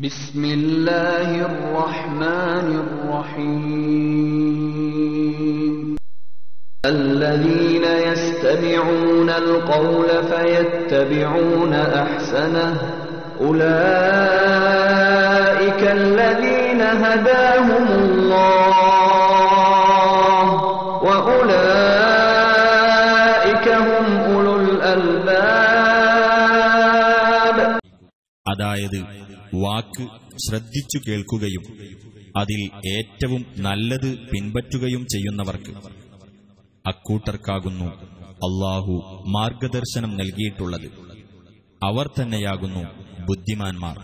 ബിസ്മില്ലാഹിർ റഹ്മാനിർ റഹീം. الذين يستمعون القول فيتبعون أحسنه أولئك الذين هداهم الله وأولئك هم أولو الألباب. അതായത് വാക്ക് ശ്രദ്ധിച്ചു കേൾക്കുകയും അതിൽ ഏറ്റവും നല്ലത് പിൻപറ്റുകയും ചെയ്യുന്നവർക്ക് അക്കൂട്ടർക്കാകുന്നു അല്ലാഹു മാർഗദർശനം നൽകിയിട്ടുള്ളത്. അവർ തന്നെയാകുന്നു ബുദ്ധിമാന്മാർ.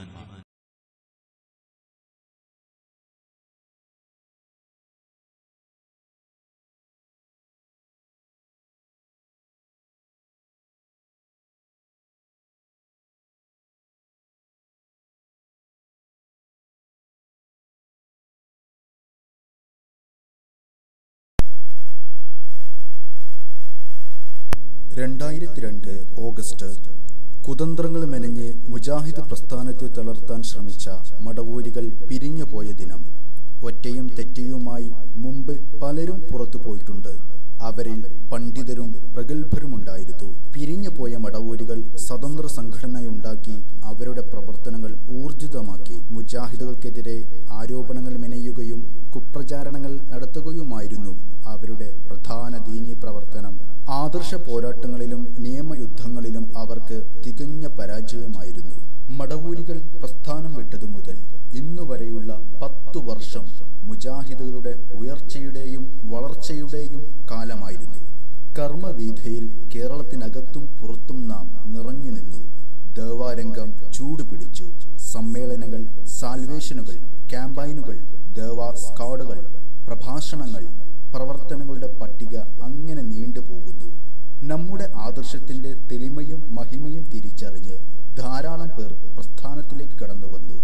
ഓഗസ്റ്റ് കുതന്ത്രങ്ങൾ മെനഞ്ഞ് മുജാഹിദ് പ്രസ്ഥാനത്തെ തളർത്താൻ ശ്രമിച്ച മടവൂരികൾ പിരിഞ്ഞു പോയ ദിനം. ഒറ്റയും തെറ്റിയുമായി മുമ്പ് പലരും പുറത്തു പോയിട്ടുണ്ട്. അവരിൽ പണ്ഡിതരും പ്രഗത്ഭരുമുണ്ടായിരുന്നു. പിരിഞ്ഞു പോയ മടവൂരികൾ സ്വതന്ത്ര സംഘടനയുണ്ടാക്കി അവരുടെ പ്രവർത്തനങ്ങൾ ഊർജിതമാക്കി. മുജാഹിദുകൾക്കെതിരെ ആരോപണങ്ങൾ മെനയുകയും കുപ്രചാരണങ്ങൾ നടത്തുകയുമായിരുന്നു അവരുടെ പ്രധാന ദീനീ പ്രവർത്തനം. ആദർശ പോരാട്ടങ്ങളിലും നിയമയുദ്ധങ്ങളിലും അവർക്ക് തികഞ്ഞ പരാജയമായിരുന്നു. മടവൂരികൾ പ്രസ്ഥാനം വിട്ടതു മുതൽ ഇന്നുവരെയുള്ള 10 വർഷം മുജാഹിദുകളുടെ ഉയർച്ചയുടെയും വളർച്ചയുടെയും കാലമായിരുന്നു. കർമ്മവീഥയിൽ കേരളത്തിനകത്തും പുറത്തും നാം നിറഞ്ഞു നിന്നു. ദേവാരംഗം ചൂടുപിടിച്ചു. സമ്മേളനങ്ങൾ, സാൽവേഷനുകൾ, ക്യാമ്പയിനുകൾ, ദേവാ സ്ക്വാഡുകൾ, പ്രഭാഷണങ്ങൾ, പ്രവർത്തനങ്ങളുടെ പട്ടിക അങ്ങനെ നീണ്ടുപോകുന്നു. നമ്മുടെ ആദർശത്തിന്റെ തെളിമയും മഹിമയും തിരിച്ചറിഞ്ഞ് ധാരാളം പേർ പ്രസ്ഥാനത്തിലേക്ക് കടന്നു വന്നു.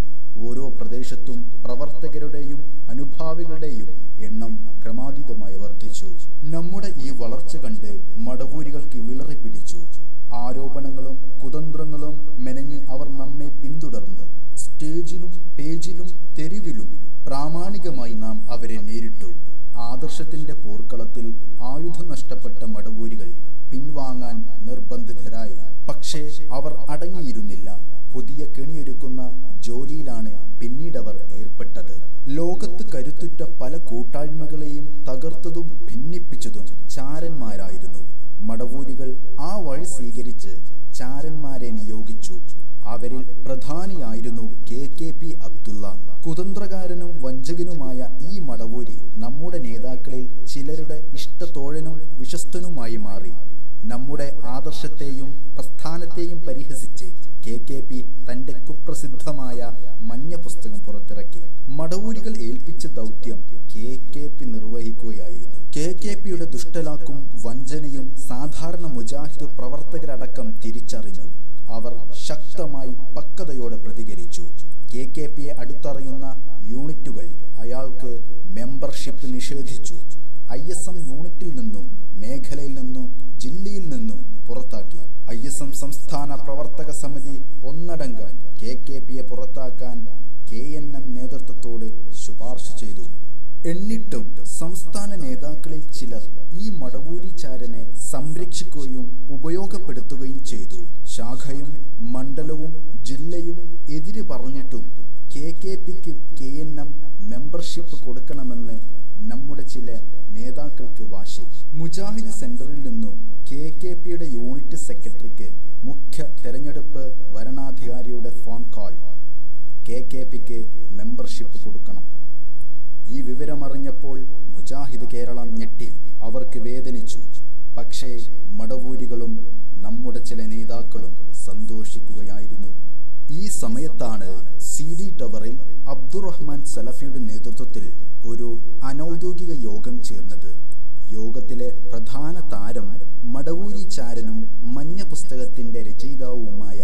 ഓരോ പ്രദേശത്തും പ്രവർത്തകരുടെയും അനുഭാവികളുടെയും എണ്ണം ക്രമാതീതമായി വർദ്ധിച്ചു. നമ്മുടെ ഈ വളർച്ച കണ്ട് മടവൂരികൾക്ക് വിളറി പിടിച്ചു. ആരോപണങ്ങളും കുതന്ത്രങ്ങളും മെനഞ്ഞ് അവർ നമ്മെ പിന്തുടർന്നു. സ്റ്റേജിലും പേജിലും തെരുവിലും പ്രാമാണികമായി നാം അവരെ നേരിട്ടു. ആദർശത്തിന്റെ പോർക്കളത്തിൽ ആയുധം നഷ്ടപ്പെട്ട മടവൂരികൾ പിൻവാങ്ങാൻ നിർബന്ധിതരായി. പക്ഷേ അവർ അടങ്ങിയിരുന്നില്ല. പുതിയ കെണിയൊരുക്കുന്ന ജോലിയിലാണ് പിന്നീടവർ ഏർപ്പെട്ടത്. ലോകത്ത് കരുത്തുറ്റ പല കൂട്ടായ്മകളെയും തകർത്തതും ഭിന്നിപ്പിച്ചതും ചാരന്മാരായിരുന്നു. മടവൂരികൾ ആ വഴി സ്വീകരിച്ച് ചാരന്മാരെ നിയോഗിച്ചു. അവരിൽ പ്രധാനിയായിരുന്നു KKP അബ്ദുള്ള. കുതന്ത്രകാരനും വഞ്ചകനുമായ ഈ മടവൂരി നമ്മുടെ നേതാക്കളിൽ ചിലരുടെ ഇഷ്ടത്തോഴനും വിശ്വസ്തനുമായി മാറി. നമ്മുടെ ആദർശത്തെയും പ്രസ്ഥാനത്തെയും പരിഹസിച്ച് KKP തന്റെ കുപ്രസിദ്ധമായ മഞ്ഞ പുസ്തകം പുറത്തിറക്കി. മടവൂരികൾ ഏൽപ്പിച്ച ദൗത്യം KKP നിർവഹിക്കുകയായിരുന്നു. KKPയുടെ ദുഷ്ടലാക്കും വഞ്ചനയും സാധാരണ മുജാഹിദ് പ്രവർത്തകരടക്കം തിരിച്ചറിഞ്ഞു. അവർ ശക്തമായി പക്വതയോടെ പ്രതികരിച്ചു. KKPയെ അടുത്തറിയുന്ന യൂണിറ്റുകൾ അയാൾക്ക് മെമ്പർഷിപ്പ് നിഷേധിച്ചു. ISM യൂണിറ്റിൽ നിന്നും മേഖലയിൽ നിന്നും ജില്ലയിൽ നിന്നും പുറത്താക്കി. ISM സംസ്ഥാന പ്രവർത്തക സമിതി ഒന്നടങ്കം KKPയെ പുറത്താക്കാൻ KNM നേതൃത്വത്തോട് ശുപാർശ ചെയ്തു. എന്നിട്ടും സംസ്ഥാന നേതാക്കളിൽ ചിലർ ഈ മടവൂരിച്ചാരനെ സംരക്ഷിക്കുകയും ഉപയോഗപ്പെടുത്തുകയും ചെയ്തു. ശാഖയും മണ്ഡലവും ജില്ലയും എതിര് പറഞ്ഞിട്ടും KKPക്ക് KNM മെമ്പർഷിപ്പ് കൊടുക്കണമെന്ന് നമ്മുടെ ചില നേതാക്കൾക്ക് വാശി. മുജാഹിദ് സെന്ററിൽ നിന്നും KKPയുടെ യൂണിറ്റ് സെക്രട്ടറിക്ക് മുഖ്യ തെരഞ്ഞെടുപ്പ് വരണാധികാരിയുടെ ഫോൺ കോൾ. KKPക്ക് മെമ്പർഷിപ്പ് കൊടുക്കണം. ഈ വിവരമറിഞ്ഞപ്പോൾ മുജാഹിദ് കേരളം ഞെട്ടി. അവർക്ക് വേദനിച്ചു. പക്ഷേ മടവൂരികളും നമ്മുടെ ചില നേതാക്കളും സന്തോഷിക്കുകയായിരുന്നു. ഈ സമയത്താണ് CD ടവറിൽ അബ്ദുറഹ്മാൻ സലഫിയുടെ നേതൃത്വത്തിൽ ഒരു അനൗദ്യോഗിക യോഗം ചേർന്നത്. യോഗത്തിലെ പ്രധാന താരം മടവൂരി ചാരനും മഞ്ഞ പുസ്തകത്തിന്റെ രചയിതാവുമായ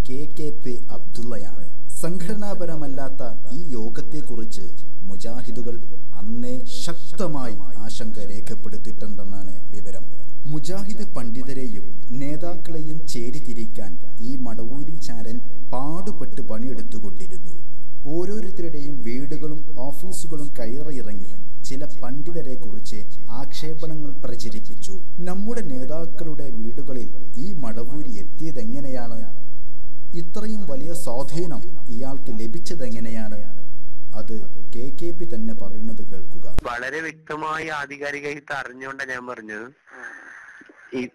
KKP അബ്ദുള്ളയാണ്. സംഘടനാപരമല്ലാത്ത ഈ യോഗത്തെക്കുറിച്ച് മുജാഹിദുകൾ അന്നേ ശക്തമായി ആശങ്ക രേഖപ്പെടുത്തിയിട്ടുണ്ടെന്നാണ് വിവരം. മുജാഹിദ് പണ്ഡിതരെയും നേതാക്കളെയും ചേരിതിരിക്കാൻ ഈ മടവൂരി ചാരൻ പാടുപെട്ട് പണിയെടുത്തുകൊണ്ടിരുന്നു. ഓരോരുത്തരുടെയും വീടുകളും ഓഫീസുകളും കയറിയിറങ്ങി ചില പണ്ഡിതരെ കുറിച്ച് ആക്ഷേപണങ്ങൾ പ്രചരിപ്പിച്ചു. നമ്മുടെ നേതാക്കളുടെ വീടുകളിൽ ഈ മടവൂരി എത്തിയതെങ്ങനെയാണ്? ഇത്രയും വലിയ സ്വാധീനം ഇയാൾക്ക് ലഭിച്ചതെങ്ങനെയാണ്? അത് KKP തന്നെ പറയുന്നത് കേൾക്കുക. വളരെ വ്യക്തമായി ആധികാരികമായിട്ട് അറിഞ്ഞുകൊണ്ടാണ് ഞാൻ പറഞ്ഞത്.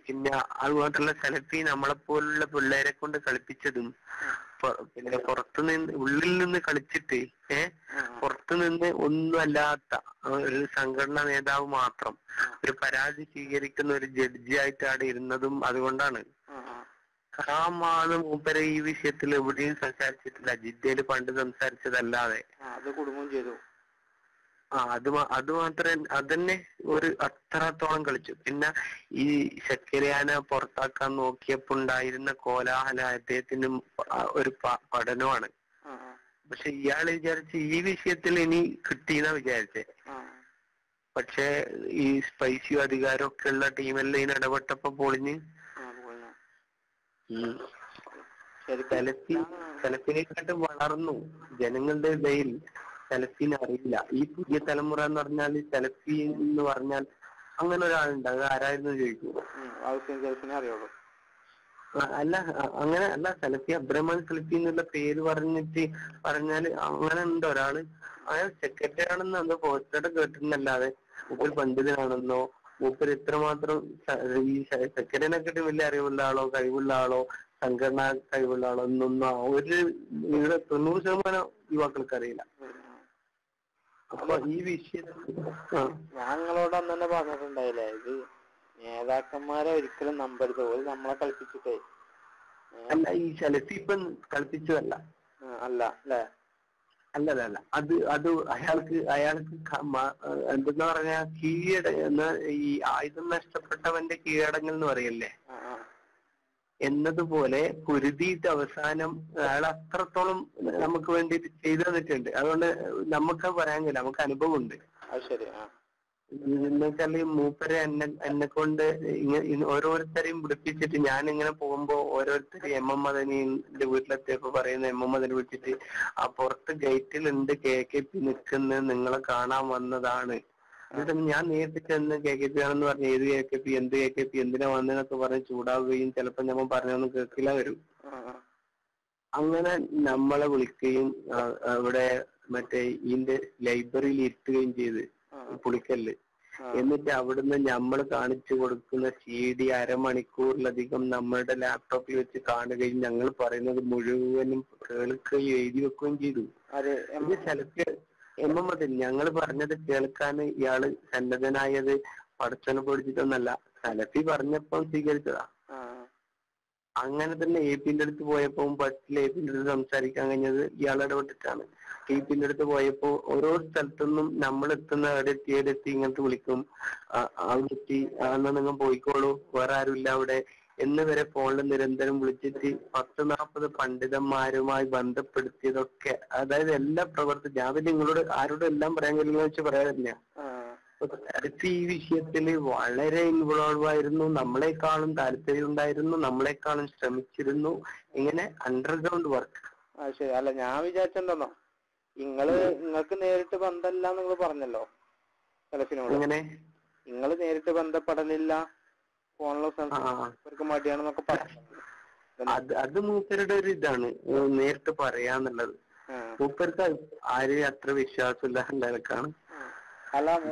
പിന്നെ അതുമാത്രല്ല, സെലഫി നമ്മളെ പോലുള്ള പിള്ളേരെ കൊണ്ട് കളിപ്പിച്ചതും പിന്നെ പുറത്തുനിന്ന് ഉള്ളിൽ നിന്ന് കളിച്ചിട്ട് പുറത്തുനിന്ന് ഒന്നും അല്ലാത്ത ഒരു സംഘടനാ നേതാവ് മാത്രം ഒരു പരാതി സ്വീകരിക്കുന്ന ഒരു ജഡ്ജി ആയിട്ട് അവിടെ ഇരുന്നതും അതുകൊണ്ടാണ്. ാണ് മൂപ്പരെ ഈ വിഷയത്തിൽ എവിടെയും സംസാരിച്ചിട്ടില്ല. ജിദ്ദയില് പണ്ട് സംസാരിച്ചതല്ലാതെ അത് മാത്രം അതന്നെ ഒരു അത്രത്തോളം കളിച്ചു. പിന്നെ ഈ ശക്കരിയാനെ പുറത്താക്കാൻ നോക്കിയപ്പോ ഉണ്ടായിരുന്ന കോലാഹല അദ്ദേഹത്തിന് ഒരു പഠനമാണ്. പക്ഷെ ഇയാള് വിചാരിച്ച് ഈ വിഷയത്തിൽ ഇനി കിട്ടിയെന്നാ വിചാരിച്ചേ. പക്ഷെ ഈ സ്പൈസിയും അധികാരമൊക്കെ ഉള്ള ടീമെല്ലാം ഇതിന് ഇടപെട്ടപ്പോ പൊളിഞ്ഞ് സെലഫിനെക്കാട്ടും വളർന്നു ജനങ്ങളുടെ ഇടയിൽ. സെലഫിനെ അറിയില്ല. ഈ പുതിയ തലമുറ എന്ന് പറഞ്ഞാൽ സെലഫി എന്ന് പറഞ്ഞാൽ അങ്ങനെ ഒരാളുണ്ട്. അത് ആരായിരുന്നു ചോദിക്കും. അല്ല അങ്ങനെ അല്ല, സെലഫി അബ്ദുറഹ്മാൻ സെലഫി എന്നുള്ള പേര് പറഞ്ഞാല് അങ്ങനെ ഉണ്ട് ഒരാള്. അയാൾ സെക്രട്ടറി ആണെന്ന് എന്തോ പോസ്റ്ററുടെ കേട്ടിട്ടുണ്ടല്ലാതെ മൂപ്പര് പണ്ഡിതനാണെന്നോ മൂപ്പര് ഇത്രമാത്രം ഈ സെക്രട്ടറിനെക്കാട്ടും വലിയ അറിവുള്ള ആളോ കഴിവുള്ള ആളോ സംഘടനാ കഴിവുള്ള ആളോ എന്നൊന്നും ഒരു 90% യുവാക്കൾക്ക് അറിയില്ല. അപ്പൊ ഈ വിഷയത്തിൽ ഞങ്ങളോട് അന്ന് തന്നെ പറഞ്ഞിട്ടുണ്ടായില്ലേ, ഇത് നേതാക്കന്മാരെ ഒരിക്കലും നമ്പരുത്, ഓര് നമ്മളെ കളിപ്പിച്ചിട്ടേ. അല്ല, ഈ സെലഫി ഇപ്പം കളിപ്പിച്ചതല്ല. അല്ല അല്ലേ? അല്ല അത് അയാൾക്ക് എന്തെന്ന് പറഞ്ഞാ ഈ ആയുധം നഷ്ടപ്പെട്ടവന്റെ കീഴടങ്ങൽ എന്ന് പറയല്ലേ, എന്നതുപോലെ പൊരുതിയിട്ട് അവസാനം അയാൾ അത്രത്തോളം നമുക്ക് വേണ്ടിയിട്ട് ചെയ്തു തന്നിട്ടുണ്ട്. അതുകൊണ്ട് നമുക്ക് പറയാൻ കഴിയില്ല, നമുക്ക് അനുഭവം ഉണ്ട്. എന്നുവെച്ചാല് മൂപ്പരെ എന്നെ കൊണ്ട് ഓരോരുത്തരെയും വിളിപ്പിച്ചിട്ട് ഞാനിങ്ങനെ പോകുമ്പോ ഓരോരുത്തരും MM മദനിന്റെ വീട്ടിലെത്തിയപ്പോ പറയുന്ന MM മദനി വിളിച്ചിട്ട് ആ പുറത്ത് ഗേറ്റിലുണ്ട് KKP നിൽക്കുന്നത്, നിങ്ങളെ കാണാൻ വന്നതാണ്. എന്നിട്ട് ഞാൻ നേരിട്ട് ചെന്ന് KKP ആണെന്ന് പറഞ്ഞ് ഏത് KKP എന്ത് KKP എന്തിനാ വന്നതെന്നൊക്കെ പറഞ്ഞ് ചൂടാവുകയും ചിലപ്പോ നമ്മൾ പറഞ്ഞൊന്നും കേൾക്കില്ല വരും. അങ്ങനെ നമ്മളെ വിളിക്കുകയും അവിടെ മറ്റേ ഇതിന്റെ ലൈബ്രറിയിൽ ഇരുത്തുകയും ചെയ്ത് പുളിക്കല്ല്. എന്നിട്ട് അവിടുന്ന് നമ്മൾ കാണിച്ചു കൊടുക്കുന്ന CD അരമണിക്കൂറിലധികം നമ്മളുടെ ലാപ്ടോപ്പിൽ വെച്ച് കാണുകയും ഞങ്ങൾ പറയുന്നത് മുഴുവനും കേൾക്കുകയും എഴുതി വെക്കുകയും ചെയ്തു. ഇത് ചിലക്ക് MM മദനി ഞങ്ങൾ പറഞ്ഞത് കേൾക്കാൻ ഇയാള് സന്നദ്ധനായത് പടച്ചോനെ പേടിച്ചിട്ടൊന്നല്ല, സലഫി പറഞ്ഞപ്പം സ്വീകരിച്ചതാ. അങ്ങനെ തന്നെ AP-ന്റെ അടുത്ത് പോയപ്പോ ബസ്സിൽ AP-ന്റെ അടുത്ത് സംസാരിക്കാൻ കഴിഞ്ഞത് ഇയാൾ ഇടപെട്ടിട്ടാണ്. AP-ന്റെ അടുത്ത് പോയപ്പോ ഓരോ സ്ഥലത്തുനിന്നും നമ്മൾ എത്തുന്ന എവിടെത്തി ഇങ്ങനത്തെ വിളിക്കും, അവിടെ എത്തി എന്നാ നിങ്ങൾ പോയിക്കോളൂ, വേറെ ആരും ഇല്ല അവിടെ എന്ന് വരെ ഫോണിൽ നിരന്തരം വിളിച്ചിട്ട് 10-40 പണ്ഡിതന്മാരുമായി ബന്ധപ്പെടുത്തിയതൊക്കെ, അതായത് എല്ലാ പ്രവർത്തി ഞാൻ നിങ്ങളോട് ആരോടും എല്ലാം പറയാൻ കഴിയുന്ന വെച്ച് പറയാറില്ല. ഈ വിഷയത്തില് വളരെ ഇൻവോൾവ് ആയിരുന്നു, നമ്മളെക്കാളും താല്പര്യം ഉണ്ടായിരുന്നു, നമ്മളെക്കാളും ശ്രമിച്ചിരുന്നു. ഇങ്ങനെ അണ്ടർഗ്രൗണ്ട് വർക്ക്. ശരി. അല്ല, ഞാൻ വിചാരിച്ചെന്തോ നിങ്ങൾക്ക് നേരിട്ട് ബന്ധമില്ല നിങ്ങൾ പറഞ്ഞല്ലോ സെലഫിനോട്. അങ്ങനെ നിങ്ങൾ നേരിട്ട് ബന്ധപ്പെടലില്ല, ഫോണിലൊക്കെ മടിയാണെന്നൊക്കെ പറഞ്ഞു. അത് മൂപ്പരുടെ ഒരു ഇതാണ് നേരിട്ട് പറയാന്നുള്ളത്. മൂപ്പർക്ക് ആരെയും അത്ര വിശ്വാസമില്ല നിലക്കാണ്.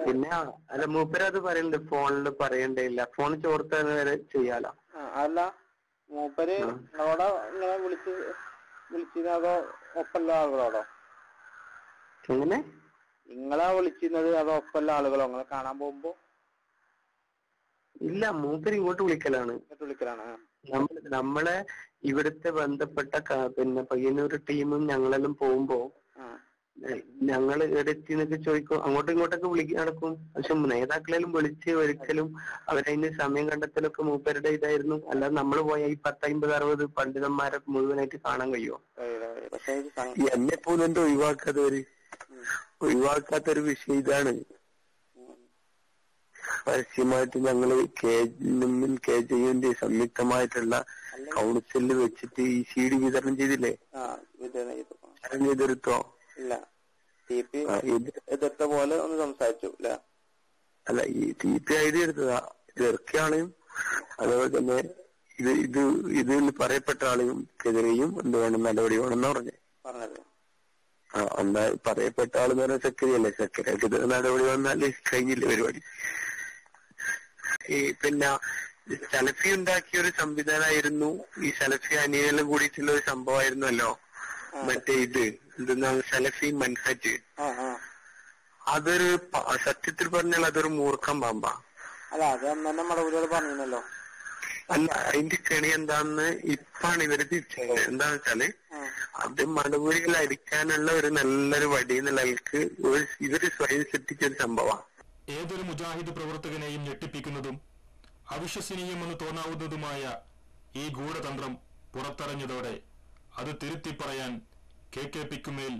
പിന്നെ അല്ല മൂപ്പര് അത് പറയുന്നുണ്ട്, ഫോണിൽ പറയണ്ടേയില്ല, ഫോൺ ചോർത്താൻ വരെ ചെയ്യാലോ. അല്ല മൂപ്പര് നിങ്ങളോടോ ഇങ്ങനെ വിളിച്ചിരുന്നതോ ഒപ്പല്ല ആളുകളോടോ? എങ്ങനെ നിങ്ങളാ വിളിച്ചിരുന്നത് അതോ ഒപ്പല്ല ആളുകളോ നിങ്ങളെ കാണാൻ പോകുമ്പോ? ഇല്ല, മൂപ്പര് ഇങ്ങോട്ട് വിളിക്കലാണ്. നമ്മളെ ഇവിടുത്തെ ബന്ധപ്പെട്ട പിന്നെ പയ്യന്നൂർ ടീമും ഞങ്ങളെല്ലാം പോകുമ്പോ ഞങ്ങൾ എവിടെത്തി എന്നൊക്കെ ചോദിക്കും, അങ്ങോട്ടും ഇങ്ങോട്ടൊക്കെ നടക്കും. പക്ഷെ നേതാക്കളെല്ലാം വിളിച്ച് ഒരിക്കലും അവരതിന് സമയം കണ്ടെത്തലൊക്കെ മൂപ്പരുടെ ഇതായിരുന്നു. അല്ലാതെ നമ്മൾ പോയ ഈ 10-50-60 പണ്ഡിതന്മാരെ മുഴുവനായിട്ട് കാണാൻ കഴിയുമോ? എന്നെ പോലും എന്തോ ഒഴിവാക്കാത്തൊരു വിഷയം ഇതാണ്. പരസ്യമായിട്ട് ഞങ്ങള് KJUവിന്റെ സംയുക്തമായിട്ടുള്ള കൗൺസിലിൽ വെച്ചിട്ട് ഈ CD വിതരണം ചെയ്തില്ലേ, ചെയ്തെടുത്തോ? TP എതിർത്ത പോലെ ഒന്ന് സംസാരിച്ചു അല്ലെ? അല്ല, ഈ TP എഴുതി എടുത്തതാ. ഇത് ഇറക്കിയ ആളെയും അതുപോലെ തന്നെ ഇത് പറയപ്പെട്ട ആളുകൾക്കെതിരെയും എന്ത് വേണം, നടപടി വേണമെന്നാ പറഞ്ഞത്. എന്താ പറയപ്പെട്ട ആളെന്ന് പറഞ്ഞാൽ സെക്രട്ടറിയല്ലേ, സെക്രട്ടറിക്ക് നടപടി വന്നാല് കഴിഞ്ഞില്ല പരിപാടി. പിന്നെ സലഫി ഉണ്ടാക്കിയ ഒരു സംവിധാനമായിരുന്നു ഈ സലഫി അനിയനെല്ലാം കൂടിയിട്ടുള്ള ഒരു സംഭവമായിരുന്നല്ലോ മറ്റേ എന്തെന്നാണ് സലഫി മൻഹജ്. അതൊരു സത്യത്തിൽ പറഞ്ഞാൽ അതൊരു മൂർഖം പാമ്പാ. അല്ല, അത് അന്നെ മടവൂരികൾ പറഞ്ഞല്ലോ. അല്ല, അതിന്റെ കെണി എന്താന്ന് ഇപ്പാണ് ഇവര് തിരിച്ചത്. എന്താന്ന് വെച്ചാല് അത് മടവൂരികൾ അടിക്കാനുള്ള ഒരു നല്ലൊരു വടി നിലക്ക് ഇവര് സ്വയം സൃഷ്ടിച്ചൊരു സംഭവമാണ്. ഏതൊരു മുജാഹിദ് പ്രവർത്തകനെയും ഞെട്ടിപ്പിക്കുന്നതും അവിശ്വസനീയമെന്ന് തോന്നാവുന്നതുമായ ഈ ഗൂഢതന്ത്രം പുറത്തറിഞ്ഞതോടെ അത് തിരുത്തി പറയാൻ KKPക്കുമേൽ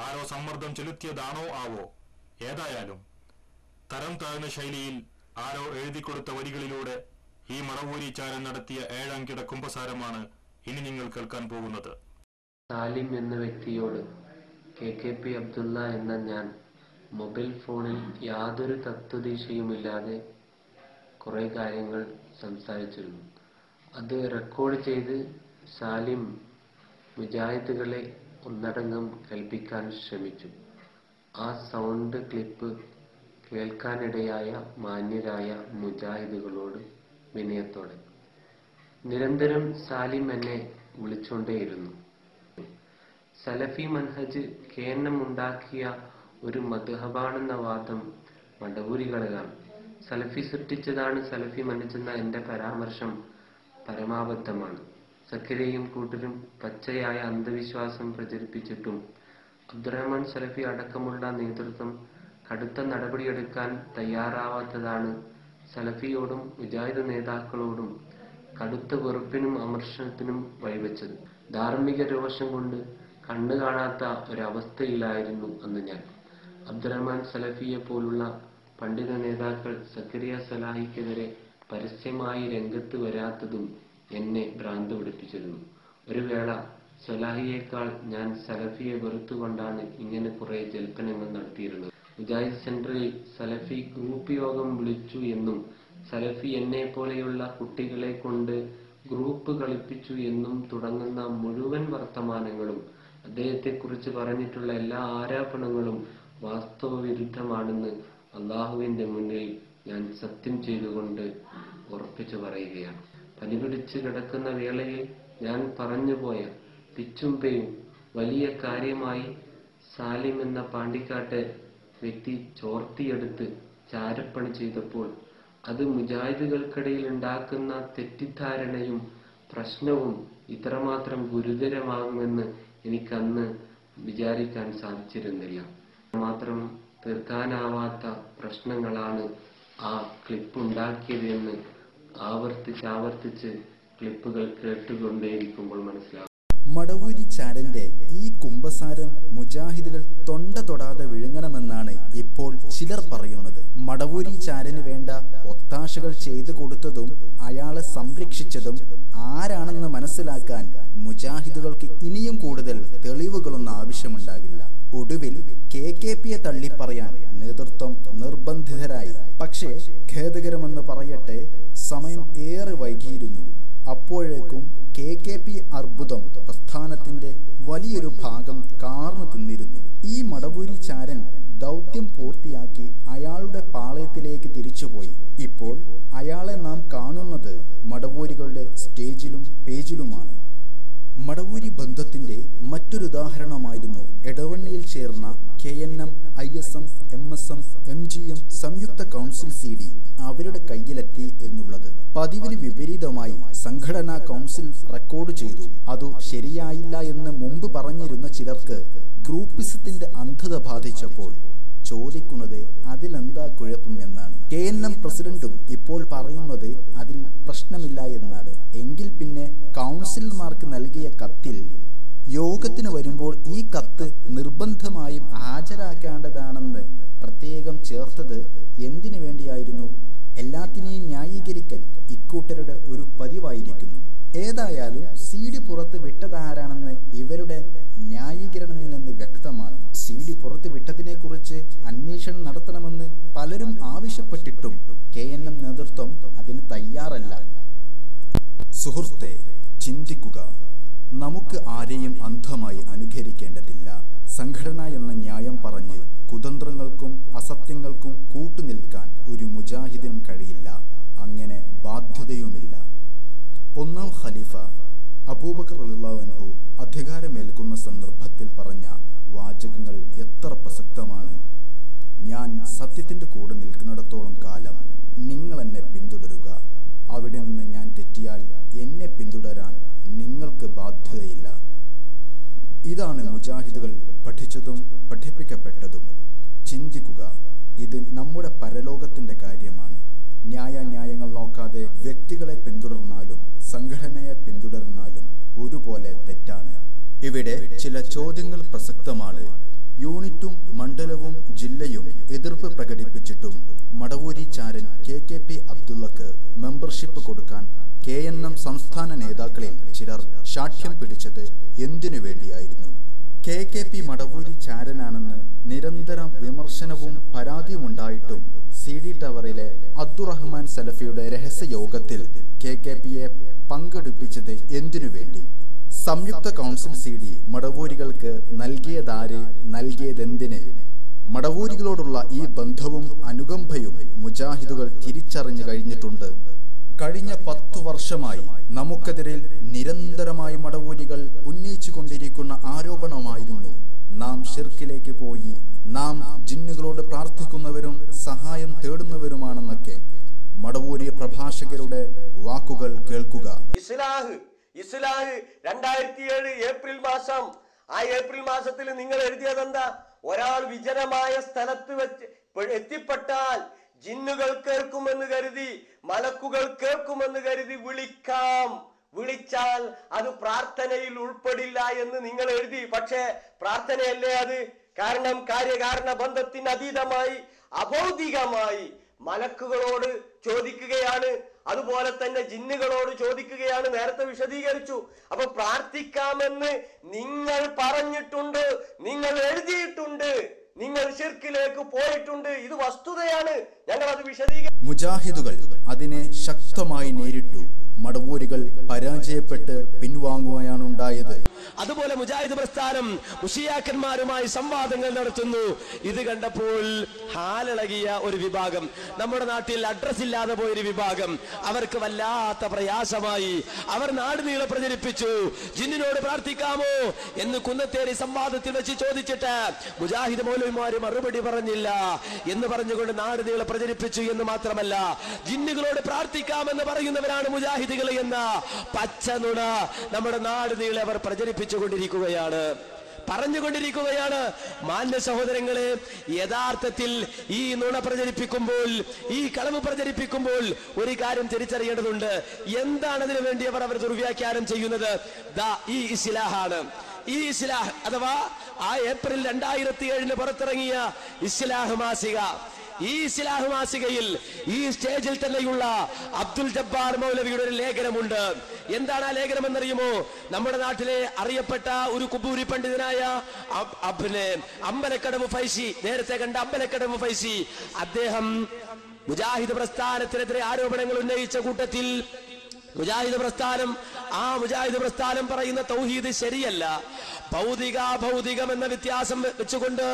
ആരോ സമ്മർദ്ദം ചെലുത്തിയതാണോ ആവോ? ഏതായാലും തരം താഴ്ന്ന ശൈലിയിൽ ആരോ എഴുതിക്കൊടുത്ത വരികളിലൂടെ ഈ മടവൂരിച്ചാരൻ നടത്തിയ 7-അംഗിട കുമ്പസാരമാണ് ഇനി നിങ്ങൾ കേൾക്കാൻ പോകുന്നത്. സാലിം എന്ന വ്യക്തിയോട് KKP അബ്ദുള്ള എന്ന ഞാൻ മൊബൈൽ ഫോണിൽ യാതൊരു തത്വദീക്ഷയുമില്ലാതെ കുറെ കാര്യങ്ങൾ സംസാരിച്ചിരുന്നു. അത് റെക്കോർഡ് ചെയ്ത് സാലിം മുജാഹിദുകളെ ഒന്നടങ്കം കൽപ്പിക്കാൻ ശ്രമിച്ചു. ആ സൗണ്ട് ക്ലിപ്പ് കേൾക്കാനിടയായ മാന്യരായ മുജാഹിദുകളോട് വിനയത്തോടെ. നിരന്തരം സാലിം എന്നെ വിളിച്ചുകൊണ്ടേയിരുന്നു. സലഫി മൻഹജ് കേന്ദ്രം ഉണ്ടാക്കിയ ഒരു മദ്ഹബാണെന്ന വാദം മടവൂരികളാണ്. സലഫി സൃഷ്ടിച്ചതാണ് സലഫി മൻഹജെന്ന എന്റെ പരാമർശം പരമാബദ്ധമാണ്. സക്കരിയയും കൂട്ടരും പച്ചയായ അന്ധവിശ്വാസം പ്രചരിപ്പിച്ചിട്ടും അബ്ദുറഹ്മാൻ സലഫി അടക്കമുള്ള നേതൃത്വം കടുത്ത നടപടിയെടുക്കാൻ തയ്യാറാവാത്തതാണ് സലഫിയോടും മുജാഹിദ് നേതാക്കളോടും കടുത്ത വെറുപ്പിനും അമർഷത്തിനും വഴിവെച്ചത്. ധാർമ്മിക രോഷം കൊണ്ട് കണ്ണു കാണാത്ത ഒരവസ്ഥയിലായിരുന്നു അന്ന് ഞാൻ. അബ്ദുറഹ്മാൻ സലഫിയെ പോലുള്ള പണ്ഡിത നേതാക്കൾ സക്കരിയ സലാഹിക്കെതിരെ പരസ്യമായി രംഗത്ത് വരാത്തതും എന്നെ ഭ്രാന്ത് പിടിപ്പിച്ചിരുന്നു. ഒരു വേള സലാഹിയേക്കാൾ ഞാൻ സലഫിയെ വെറുത്തുകൊണ്ടാണ് ഇങ്ങനെ കുറെ ജൽപ്പനങ്ങൾ നടത്തിയിരുന്നത്. മുജാഹിദ് സെന്ററിൽ സലഫി ഗ്രൂപ്പ് യോഗം വിളിച്ചു എന്നും സലഫി എന്നെ പോലെയുള്ള കുട്ടികളെ കൊണ്ട് ഗ്രൂപ്പ് കളിപ്പിച്ചു എന്നും തുടങ്ങുന്ന മുഴുവൻ വർത്തമാനങ്ങളും അദ്ദേഹത്തെക്കുറിച്ച് പറഞ്ഞിട്ടുള്ള എല്ലാ ആരോപണങ്ങളും വാസ്തവവിരുദ്ധമാണെന്ന് അള്ളാഹുവിന്റെ മുന്നിൽ ഞാൻ സത്യം ചെയ്തുകൊണ്ട് ഉറപ്പിച്ചു പറയുകയാണ്. പനിപിടിച്ച് കിടക്കുന്ന വേളയിൽ ഞാൻ പറഞ്ഞുപോയ പിച്ചുംപയും വലിയ കാര്യമായി സാലിം എന്ന പാണ്ടിക്കാട്ടെ വ്യക്തി ചോർത്തിയെടുത്ത് ചാരപ്പണി ചെയ്തപ്പോൾ അത് മുജാഹിദുകൾക്കിടയിൽ ഉണ്ടാക്കുന്ന തെറ്റിദ്ധാരണയും പ്രശ്നവും ഇത്രമാത്രം ഗുരുതരമാകുമെന്ന് എനിക്കന്ന് വിചാരിക്കാൻ സാധിച്ചിരുന്നില്ല. മാത്രം തീർക്കാനാവാത്ത പ്രശ്നങ്ങളാണ് ആ ക്ലിപ്പ് ഉണ്ടാക്കിയതെന്ന് ആവർത്തിച്ച് ക്ലിപ്പുകൾ കേട്ടുകൊണ്ടേയിരിക്കുമ്പോൾ മനസ്സിലാവും. മടവൂരി ചാരന്റെ ഈ കുമ്പസാരം മുജാഹിദുകൾ തൊണ്ട തൊടാതെ വിഴുങ്ങണമെന്നാണ് ഇപ്പോൾ ചിലർ പറയുന്നത്. മടവൂരി ചാരന് വേണ്ട ഒത്താശകൾ ചെയ്തു കൊടുത്തതും അയാളെ സംരക്ഷിച്ചതും ആരാണെന്ന് മനസ്സിലാക്കാൻ മുജാഹിദുകൾക്ക് ഇനിയും കൂടുതൽ തെളിവുകളൊന്നും ആവശ്യമുണ്ടാകില്ല. ഒടുവിൽ KKPയെ തള്ളിപ്പറയാൻ നേതൃത്വം നിർബന്ധിതരായി. പക്ഷേ ഖേദകരമെന്ന് പറയട്ടെ, സമയം ഏറെ വൈകിയിരുന്നു. അപ്പോഴേക്കും KKP അർബുദം പ്രസ്ഥാനത്തിന്റെ വലിയൊരു ഭാഗം കാർന്നു തിന്നിരുന്നു. ഈ മടവൂരി ചാരൻ ദൗത്യം പൂർത്തിയാക്കി അയാളുടെ പാളയത്തിലേക്ക് തിരിച്ചുപോയി. ഇപ്പോൾ അയാളെ നാം കാണുന്നത് മടവൂരികളുടെ സ്റ്റേജിലും പേജിലുമാണ്. മടവൂരി ബന്ധത്തിന്റെ മറ്റൊരു ഉദാഹരണമായിരുന്നു എടവണ്ണയിൽ ചേർന്ന KNM, ISM, MSM, MGM സംയുക്ത കൗൺസിൽ CD അവരുടെ കയ്യിലെത്തി എന്നുള്ളത്. പതിവിന് വിപരീതമായി സംഘടനാ കൗൺസിൽ റെക്കോർഡ് ചെയ്തു. അതു ശരിയായില്ല എന്ന് മുമ്പ് പറഞ്ഞിരുന്ന ചിലർക്ക് ഗ്രൂപ്പിസത്തിന്റെ അന്ധത ബാധിച്ചപ്പോൾ ചോദിക്കുന്നത് അതിലെന്താ കുഴപ്പം എന്നാണ്. KNM പ്രസിഡന്റും ഇപ്പോൾ പറയുന്നത് അതിൽ പ്രശ്നമില്ല എന്നാണ്. എങ്കിൽ പിന്നെ കൗൺസിലർമാർക്ക് നൽകിയ കത്തിൽ യോഗത്തിന് വരുമ്പോൾ ഈ കത്ത് നിർബന്ധമായും ഹാജരാക്കേണ്ടതാണെന്ന് പ്രത്യേകം ചേർത്തത് എന്തിനു വേണ്ടിയായിരുന്നു? എല്ലാത്തിനെയും ന്യായീകരിക്കൽ ഇക്കൂട്ടരുടെ ഒരു പതിവായിരിക്കുന്നു. ഏതായാലും CD പുറത്ത് വിട്ടതാരാണെന്ന് ഇവരുടെ ന്യായീകരണത്തിൽ നിന്ന് വ്യക്തമാണ്. CD പുറത്ത് വിട്ട നമുക്ക് ആരെയും അന്ധമായി അനുകരിക്കേണ്ടതില്ല. സംഘടന എന്ന ന്യായം പറഞ്ഞ് കുതന്ത്രങ്ങൾക്കും അസത്യങ്ങൾക്കും കൂട്ടുനിൽക്കാൻ ഒരു മുജാഹിദിനും കഴിയില്ല. അങ്ങനെ ബാധ്യതയുമില്ല. ഒന്നാം ഖലീഫ അബൂബക്കർ റളിയല്ലാഹു അൻഹു അധികാരമേൽക്കുന്ന സന്ദർഭത്തിൽ പറഞ്ഞ വാചകങ്ങൾ എത്ര പ്രസക്തമാണ്. ഞാൻ സത്യത്തിന്റെ കൂടെ നിൽക്കുന്നിടത്തോളം കാലം നിങ്ങൾ എന്നെ പിന്തുടരുക. അവിടെ നിന്ന് ഞാൻ തെറ്റിയാൽ എന്നെ പിന്തുടരാൻ നിങ്ങൾക്ക് ബാധ്യതയില്ല. ഇതാണ് മുജാഹിദുകൾ പഠിച്ചതും പഠിപ്പിക്കപ്പെട്ടതും. ചിന്തിക്കുക, ഇത് നമ്മുടെ പരലോകത്തിന്റെ കാര്യമാണ്. ന്യായാന്യായങ്ങൾ നോക്കാതെ വ്യക്തികളെ പിന്തുടർന്നാലും സംഘടനയെ പിന്തുടർന്നാലും ഒരുപോലെ തെറ്റാണ്. ഇവിടെ ചില ചോദ്യങ്ങൾ പ്രസക്തമാണ്. യൂണിറ്റും മണ്ഡലവും ജില്ലയും എതിർപ്പ് പ്രകടിപ്പിച്ചിട്ടും മടവൂരി ചാരൻ KKP അബ്ദുള്ളക്ക് മെമ്പർഷിപ്പ് കൊടുക്കാൻ KNM സംസ്ഥാന നേതാക്കളിൽ ചിലർ ശാഠ്യം പിടിച്ചത് എന്തിനു വേണ്ടിയായിരുന്നു? KKP മടവൂരി ചാരനാണെന്ന് നിരന്തരം വിമർശനവും പരാതിയുമുണ്ടായിട്ടും CD ടവറിലെ അബ്ദുറഹ്മാൻ സലഫിയുടെ രഹസ്യയോഗത്തിൽ KKPയെ പങ്കെടുപ്പിച്ചത് എന്തിനു വേണ്ടി? സംയുക്ത കൗൺസിൽ CD മടവൂരികൾക്ക് നൽകിയതാര്, നൽകിയതെന്തിന്? മടവൂരികളോടുള്ള ഈ ബന്ധവും അനുകമ്പയും മുജാഹിദുകൾ തിരിച്ചറിഞ്ഞു കഴിഞ്ഞിട്ടുണ്ട്. കഴിഞ്ഞ 10 വർഷമായി നമുക്കെതിരിൽ നിരന്തരമായി മടവൂരികൾ ഉന്നയിച്ചുകൊണ്ടിരിക്കുന്ന ആരോപണമായിരുന്നു നാം ഷിർക്കിലേക്ക് പോയി, നാം ജിന്നുകളോട് പ്രാർത്ഥിക്കുന്നവരും സഹായം തേടുന്നവരുമാണെന്നൊക്കെ. മടവൂരി പ്രഭാഷകരുടെ വാക്കുകൾ കേൾക്കുക. ഇസ്ലാഹ് 2007 ഏപ്രിൽ മാസം, ആ ഏപ്രിൽ മാസത്തിൽ നിങ്ങൾ എഴുതിയതെന്താ? ഒരാൾ വിജനമായ സ്ഥലത്ത് വെച്ച് എത്തിപ്പെട്ടാൽ ജിന്നുകൾ കേൾക്കുമെന്ന് കരുതി, മലക്കുകൾ കേൾക്കുമെന്ന് കരുതി വിളിച്ചാൽ അത് പ്രാർത്ഥനയിൽ ഉൾപ്പെടില്ല എന്ന് നിങ്ങൾ എഴുതി. പക്ഷേ പ്രാർത്ഥനയല്ലേ അത്? കാരണം കാര്യകാരണ ബന്ധത്തിന് അതീതമായി അഭൗതികമായി മലക്കുകളോട് ചോദിക്കുകയാണ്, അതുപോലെ തന്നെ ജിന്നുകളോട് ചോദിക്കുകയാണ്. നേരത്തെ വിശദീകരിച്ചു. അപ്പൊ പ്രാർത്ഥിക്കാമെന്ന് നിങ്ങൾ പറഞ്ഞിട്ടുണ്ട്, നിങ്ങൾ എഴുതിയിട്ടുണ്ട്, നിങ്ങൾ ശിർക്കിലേക്ക് പോയിട്ടുണ്ട്. ഇത് വസ്തുതയാണ്. ഞങ്ങൾ അത് മുജാഹിദുകൾ അതിനെ ശക്തമായി നേരിട്ടു. മടവൂരികൾ പരാജയപ്പെട്ട് പിൻവാങ്ങുകയാണ് ഉണ്ടായത്. അതുപോലെ മുജാഹിദ് പ്രസ്ഥാനം മുഷിയാക്കന്മാരുമായി സംവാദങ്ങൾ നടത്തുന്നു. ഇത് കണ്ടപ്പോൾ ഹാലിളകിയ ഒരു വിഭാഗം, നമ്മുടെ നാട്ടിൽ അഡ്രസ് ഇല്ലാതെ പോയൊരു വിഭാഗം, അവർക്ക് വല്ലാത്ത പ്രയാസമായി. അവർ നാടുനീളെ പ്രചരിപ്പിച്ചു, ജിന്നിനോട് പ്രാർത്ഥിക്കാമോ എന്ന് കുന്നത്തേരി സംവാദത്തിൽ വെച്ച് ചോദിച്ചിട്ട് മുജാഹിദ് മൗലവിമാര് മറുപടി പറഞ്ഞില്ല എന്ന് പറഞ്ഞുകൊണ്ട് നാടുനീളെ പ്രചരിപ്പിച്ചു. എന്ന് മാത്രമല്ല, ജിന്നുകളോട് പ്രാർത്ഥിക്കാമെന്ന് പറയുന്നവരാണ് മുജാഹിദുകൾ എന്ന പച്ച നുണ നമ്മുടെ നാടുനീളെ അവർ പ്രചരിപ്പിച്ചുകൊണ്ടിരിക്കുകയാണ്, പറഞ്ഞുകൊണ്ടിരിക്കുകയാണ്. മാന്യ സഹോദരങ്ങളെ, യഥാർത്ഥത്തിൽ ഈ നുണ പ്രചരിപ്പിക്കുമ്പോൾ, ഈ കളവ് പ്രചരിപ്പിക്കുമ്പോൾ ഒരു കാര്യം തിരിച്ചറിയേണ്ടതുണ്ട്. എന്താണ് അതിനു വേണ്ടി അവർ ദുർവ്യാഖ്യാനം ചെയ്യുന്നത്? ഈ ഇസ്ലാഹാണ്. ഈ ഇസ്ലാഹ് അഥവാ ആ ഏപ്രിൽ 2007 പുറത്തിറങ്ങിയ ഇസ്ലാഹ് മാസിക, ഈ ഇസ്ലാഹ് മാസികയിൽ ഈ സ്റ്റേജിൽ തന്നെയുള്ള അബ്ദുൽ ജബ്ബാർ മൗലവിയുടെ ഒരു ലേഖനമുണ്ട്. എന്താണ് ആ ലേഖനം എന്നറിയുമോ? നമ്മുടെ നാട്ടിലെ അറിയപ്പെട്ട ഒരു കുബൂരി പണ്ഡിതനായ അമ്പലക്കടവ് ഫൈസി, നേരത്തെ കണ്ട അമ്പലക്കടവ് ഫൈസി, അദ്ദേഹം മുജാഹിദ് പ്രസ്ഥാനത്തിനെതിരെ ആരോപണങ്ങൾ ഉന്നയിച്ച കൂട്ടത്തിൽ മുജാഹിദ് പ്രസ്ഥാനം പറയുന്ന തൗഹീദ് ശരിയല്ല, ഭൗതികം എന്ന വ്യത്യാസം വെച്ചുകൊണ്ട്,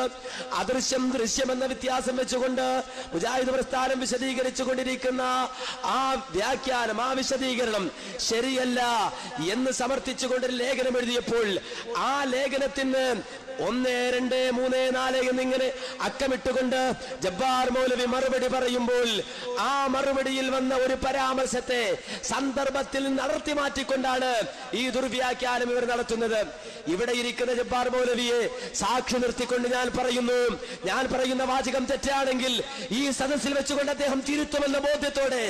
അദൃശ്യം ദൃശ്യം എന്ന വ്യത്യാസം വെച്ചുകൊണ്ട് മുജാഹിദ് പ്രസ്ഥാനം വിശദീകരിച്ചു കൊണ്ടിരിക്കുന്ന ആ വ്യാഖ്യാനം, ആ വിശദീകരണം ശരിയല്ല എന്ന് സമർത്ഥിച്ചുകൊണ്ടൊരു ലേഖനം എഴുതിയപ്പോൾ ആ ലേഖനത്തിന് 1, 2, 3, 4 എന്നിങ്ങനെ അക്കമിട്ടുകൊണ്ട് ജബ്ബാർ മൗലവി മറുപടി പറയുമ്പോൾ ആ മറുപടിയിൽ വന്ന ഒരു പരാമർശത്തെ സന്ദർഭത്തിൽ നിന്ന് അടർത്തി മാറ്റിക്കൊണ്ടാണ് ഈ ദുർവ്യാഖ്യാനം ഇവർ നടത്തുന്നത്. ഇവിടെ ഇരിക്കുന്ന ജബ്ബാർ മൗലവിയെ സാക്ഷി നിർത്തിക്കൊണ്ട് ഞാൻ പറയുന്ന വാചകം തെറ്റാണെങ്കിൽ ഈ സദസ്സിൽ വെച്ചുകൊണ്ട് അദ്ദേഹം തിരുത്തുമെന്ന ബോധ്യത്തോടെ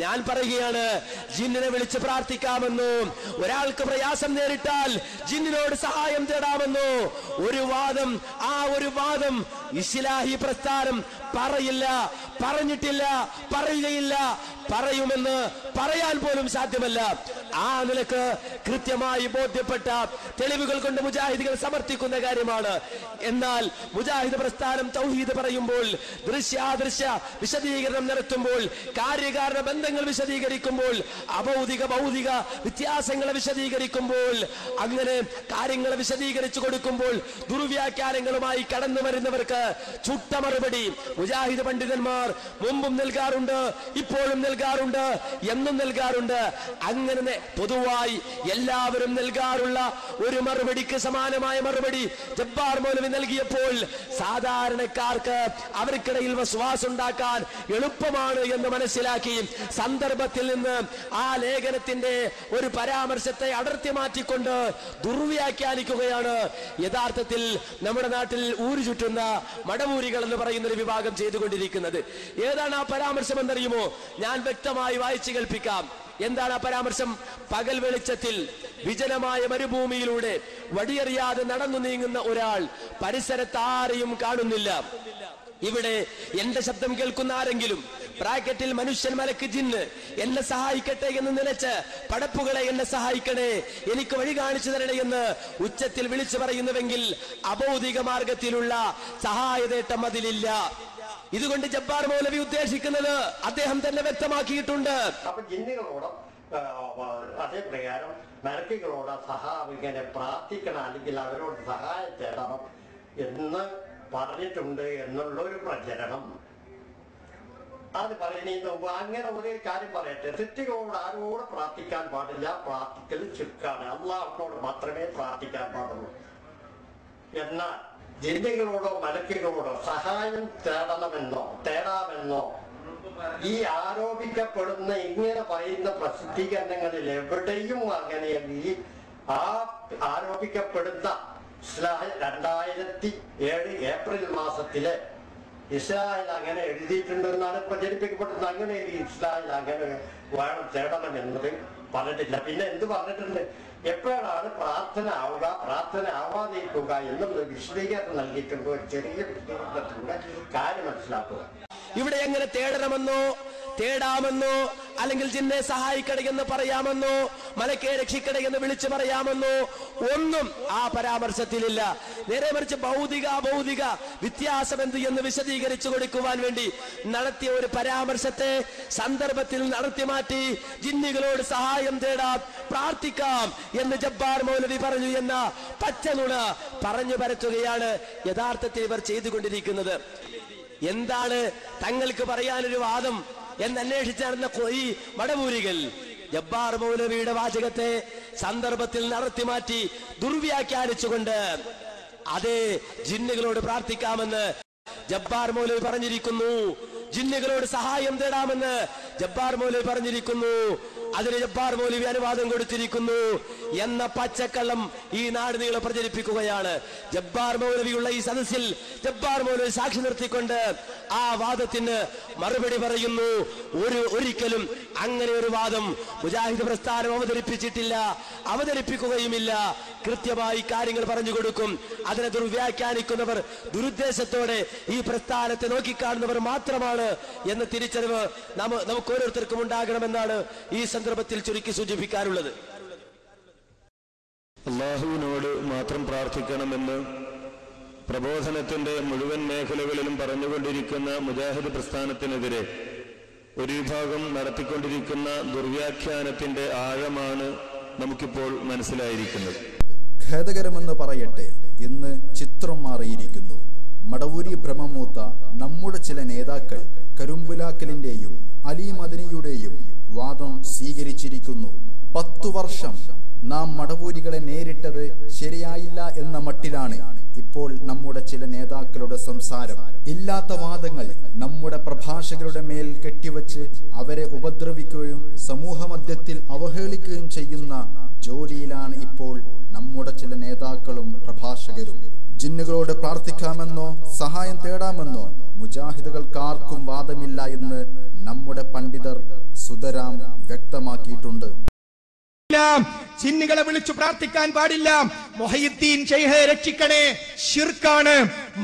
ഞാൻ പറയുകയാണ്, ജിന്നിനെ വിളിച്ച് പ്രാർത്ഥിക്കാമെന്നോ, ഒരാൾക്ക് പ്രയാസം നേരിട്ടാൽ ജിന്നിനോട് സഹായം തേടാമെന്നോ ഒരു വാദം ഇസ്ലാഹി പ്രസ്ഥാനം പറയില്ല, പറഞ്ഞിട്ടില്ല, പറയുകയില്ല, പറയുമെന്ന് പറയാൻ പോലും സാധ്യമല്ല. ആ നിലക്ക് കൃത്യമായി ബോധ്യപ്പെട്ട തെളിവുകൾ കൊണ്ട് മുജാഹിദുകൾ സമർത്ഥിക്കുന്ന കാര്യമാണ്. എന്നാൽ മുജാഹിദ് പ്രസ്ഥാനം തൗഹീദ് പറയുമ്പോൾ, ദൃശ്യാദൃശ്യ വിശദീകരണം നടത്തുമ്പോൾ, കാര്യകാരണ ബന്ധങ്ങൾ വിശദീകരിക്കുമ്പോൾ, അഭൗതിക ഭൗതിക വ്യത്യാസങ്ങളെ വിശദീകരിക്കുമ്പോൾ, അങ്ങനെ കാര്യങ്ങളെ വിശദീകരിച്ചു കൊടുക്കുമ്പോൾ ദുർവ്യാഖ്യാനങ്ങളുമായി കടന്നു വരുന്നവർക്ക് ചുട്ട മറുപടി മുജാഹിദ് പണ്ഡിതന്മാർ മുമ്പും നൽകാറുണ്ട്, ഇപ്പോഴും നൽകാറുണ്ട്, എന്നും നൽകാറുണ്ട്. അങ്ങനെ പൊതുവായി എല്ലാവരും നൽകാറുള്ള ഒരു മറുപടിക്ക് സമാനമായ മറുപടി ജബ്ബാർ മൗലവി നൽകിയപ്പോൾ സാധാരണക്കാർക്ക് അവർക്കിടയിൽ വസ്വാസ് ഉണ്ടാക്കാൻ എളുപ്പമാണ് എന്ന് മനസ്സിലാക്കി സന്ദർഭത്തിൽ നിന്ന് ആ ലേഖനത്തിന്റെ ഒരു പരാമർശത്തെ അടർത്തി മാറ്റിക്കൊണ്ട് ദുർവ്യാഖ്യാനിക്കുകയാണ് യഥാർത്ഥത്തിൽ നമ്മുടെ നാട്ടിൽ ഊരു ചുറ്റുന്ന മടവൂരികൾ എന്ന് പറയുന്ന ഒരു വിഭാഗം ചെയ്തുകൊണ്ടിരിക്കുന്നത്. ഏതാണ് ആ പരാമർശം എന്നറിയുമോ? ഞാൻ വ്യക്തമായി വായിച്ചു കേൾപ്പിക്കാം. എന്താണ് ആ പരാമർശം? പകൽ വെളിച്ചത്തിൽ വിജനമായ മരുഭൂമിയിലൂടെ വടിയെറിയാതെ നടന്നു നീങ്ങുന്ന ഒരാൾ, പരിസരത്ത് ആരെയും കാണുന്നില്ല. ഇവിടെ എന്റെ ശബ്ദം കേൾക്കുന്ന ആരെങ്കിലും ബ്രാക്കറ്റിൽ മനുഷ്യൻ മലക്ക് ജിന്ന് എന്നെ സഹായിക്കട്ടെ എന്ന് നിലച്ച് പടപ്പുകളെ എന്നെ സഹായിക്കണേ, എനിക്ക് വഴി കാണിച്ചു തരണേ എന്ന് ഉച്ചത്തിൽ വിളിച്ചു പറയുന്നുവെങ്കിൽ അഭൗതിക മാർഗത്തിലുള്ള സഹായതേട്ടം അതിലില്ല. ഇതുകൊണ്ട് ജബ്ബാർ മൗലവി ഉദ്ദേശിക്കുന്നത് അദ്ദേഹം തന്നെ വ്യക്തമാക്കിയിട്ടുണ്ട്. അപ്പൊ ജിന്നുകളോട് അതേ പ്രകാരം മലക്കുകളോട് ഇങ്ങനെ പ്രാർത്ഥിക്കണം, അല്ലെങ്കിൽ അവരോട് സഹായം തേടണം എന്ന് പറഞ്ഞിട്ടുണ്ട് എന്നുള്ളൊരു പ്രചരണം. അത് പറയുന്നതിന് മുമ്പ് അങ്ങനെ ഒരു കാര്യം പറയട്ടെ. തെറ്റുകളോട് ആരോട് പ്രാർത്ഥിക്കാൻ പാടില്ല. പ്രാർത്ഥിക്കൽ ചുക്കാണ്. അള്ളാഹുവിനോട് മാത്രമേ പ്രാർത്ഥിക്കാൻ പാടുള്ളൂ. എന്നാൽ ജിന്നുകളോടോ മലക്കുകളോടോ സഹായം തേടാമെന്നോ ഈ ആരോപിക്കപ്പെടുന്ന ഇങ്ങനെ പറയുന്ന പ്രസിദ്ധീകരണങ്ങളിൽ എവിടെയും അങ്ങനെ ഈ ആ ആരോപിക്കപ്പെടുന്ന 2007 ഏപ്രിൽ മാസത്തില് ഇസ്രായേൽ അങ്ങനെ എഴുതിയിട്ടുണ്ടെന്നാണ് പ്രചരിപ്പിക്കപ്പെടുന്നത്. അങ്ങനെ ഇസ്രായേൽ അങ്ങനെ വേണം തേടണം എന്നത് പറഞ്ഞിട്ടില്ല. പിന്നെ എന്ത് പറഞ്ഞിട്ടുണ്ട്? എപ്പോഴാണ് പ്രാർത്ഥന ആവുക, പ്രാർത്ഥന ആവാതിരിക്കുക എന്നുള്ള വിശദീകരണം നൽകിയിട്ടുണ്ട്. ഒരു ചെറിയ വിശദീകരണത്തിലൂടെ കാര്യം മനസ്സിലാക്കുക. ഇവിടെ എങ്ങനെ തേടാമെന്നോ അല്ലെങ്കിൽ ജിന്നെ സഹായിക്കണേ എന്ന് പറയാമെന്നോ മലക്കെ രക്ഷിക്കണേ എന്ന് വിളിച്ചു പറയാമെന്നോ ഒന്നും ആ പരാമർശത്തിലില്ല. നേരെ മറിച്ച് ഭൗതിക അഭൗതിക വ്യത്യാസം എന്ത് എന്ന് വിശദീകരിച്ചു കൊടുക്കുവാൻ വേണ്ടി നടത്തിയ ഒരു പരാമർശത്തെ സന്ദർഭത്തിൽ നടത്തി മാറ്റി ജിന്നുകളോട് സഹായം തേടാം, പ്രാർത്ഥിക്കാം എന്ന് ജബ്ബാർ മൗലവി പറഞ്ഞു എന്ന പച്ചനുണ പറഞ്ഞു പരത്തുകയാണ് യഥാർത്ഥത്തിൽ ഇവർ ചെയ്തുകൊണ്ടിരിക്കുന്നത്. എന്താണ് തങ്ങൾക്ക് പറയാനൊരു വാദം എന്നന്വേഷിച്ച് നടന്ന ഈ മടവൂരികൾ ജബ്ബാർ മൗലവിയുടെ വാചകത്തെ സന്ദർഭത്തിൽ നടത്തി മാറ്റി ദുർവ്യാഖ്യാനിച്ചുകൊണ്ട് അതേ ജിന്നുകളോട് പ്രാർത്ഥിക്കാമെന്ന് ജബ്ബാർ മൗലവി പറഞ്ഞിരിക്കുന്നു, ജിന്നുകളോട് സഹായം തേടാമെന്ന് ജബ്ബാർ മൗലവി പറഞ്ഞിരിക്കുന്നു, അതിന് ജബ്ബാർ മൗലവി അനുവാദം കൊടുത്തിരിക്കുന്നു എന്ന പച്ചക്കള്ളം ഈ നാട് നീളെ പ്രചരിപ്പിക്കുകയാണ്. ജബ്ബാർ മൗലവിയുള്ള ഈ സദസ്സിൽ ജബ്ബാർ മൗലവി സാക്ഷി നിർത്തിക്കൊണ്ട് ആ വാദത്തിന് മറുപടി പറയുന്നു. ഒരിക്കലും അങ്ങനെ ഒരു വാദം മുജാഹിദ് പ്രസ്ഥാനം അവതരിപ്പിച്ചിട്ടില്ല, അവതരിപ്പിക്കുകയുമില്ല. കൃത്യമായി കാര്യങ്ങൾ പറഞ്ഞു കൊടുക്കും. അതിനെ ദുർവ്യാഖ്യാനിക്കുന്നവർ ദുരുദ്ദേശത്തോടെ ഈ പ്രസ്ഥാനത്തെ നോക്കിക്കാണുന്നവർ മാത്രമാണ് എന്ന തിരിച്ചറിവ് നമുക്ക് ഓരോരുത്തർക്കും ഉണ്ടാകണമെന്നാണ് ഈ സന്ദർഭത്തിൽ ചുരുക്കി സൂചിപ്പിക്കാറുള്ളത്. അള്ളാഹുവിനോട് മാത്രം പ്രാർത്ഥിക്കണമെന്ന് പ്രബോധനത്തിന്റെ മുഴുവൻ മേഖലകളിലും പറഞ്ഞുകൊണ്ടിരിക്കുന്ന മുജാഹിദ് പ്രസ്ഥാനത്തിനെതിരെ ഒരു വിഭാഗം നടത്തിക്കൊണ്ടിരിക്കുന്ന ദുർവ്യാഖ്യാനത്തിന്റെ ആഴമാണ് നമുക്കിപ്പോൾ മനസ്സിലായിരിക്കുന്നത്. ഖേദകരമെന്ന് പറയട്ടെ, ഇന്ന് ചിത്രം മാറിയിരിക്കുന്നു. മടവൂരി ഭ്രമമൂത്ത നമ്മുടെ ചില നേതാക്കൾ കരുമ്പുലാക്കലിന്റെയും അലി മദനിയുടെയും വാദം സ്വീകരിച്ചിരിക്കുന്നു. 10 വർഷം നാം മടവൂരികളെ നേരിട്ടത് ശരിയായില്ല എന്ന മട്ടിലാണ് ഇപ്പോൾ നമ്മുടെ ചില നേതാക്കളുടെ സംസാരം. ഇല്ലാത്ത വാദങ്ങൾ നമ്മുടെ പ്രഭാഷകരുടെ മേൽ കെട്ടിവച്ച് അവരെ ഉപദ്രവിക്കുകയും സമൂഹമധ്യത്തിൽ അവഹേളിക്കുകയും ചെയ്യുന്ന ജോലിയിലാണ് ഇപ്പോൾ നമ്മുടെ ചില നേതാക്കളും പ്രഭാഷകരും. ജിന്നുകളോട് പ്രാർത്ഥിക്കാമെന്നോ സഹായം തേടാമെന്നോ മുജാഹിദുകൾക്കാർക്കും വാദമില്ല എന്ന് നമ്മുടെ പണ്ഡിതർ സുതരാം വ്യക്തമാക്കിയിട്ടുണ്ട്. ജിന്നുകളെ വിളിച്ചു പ്രാർത്ഥിക്കാൻ പാടില്ല. മുഹയ്യിദ്ദീൻ ശൈഖെ രക്ഷിക്കണേ, ശിർക്കാണ്.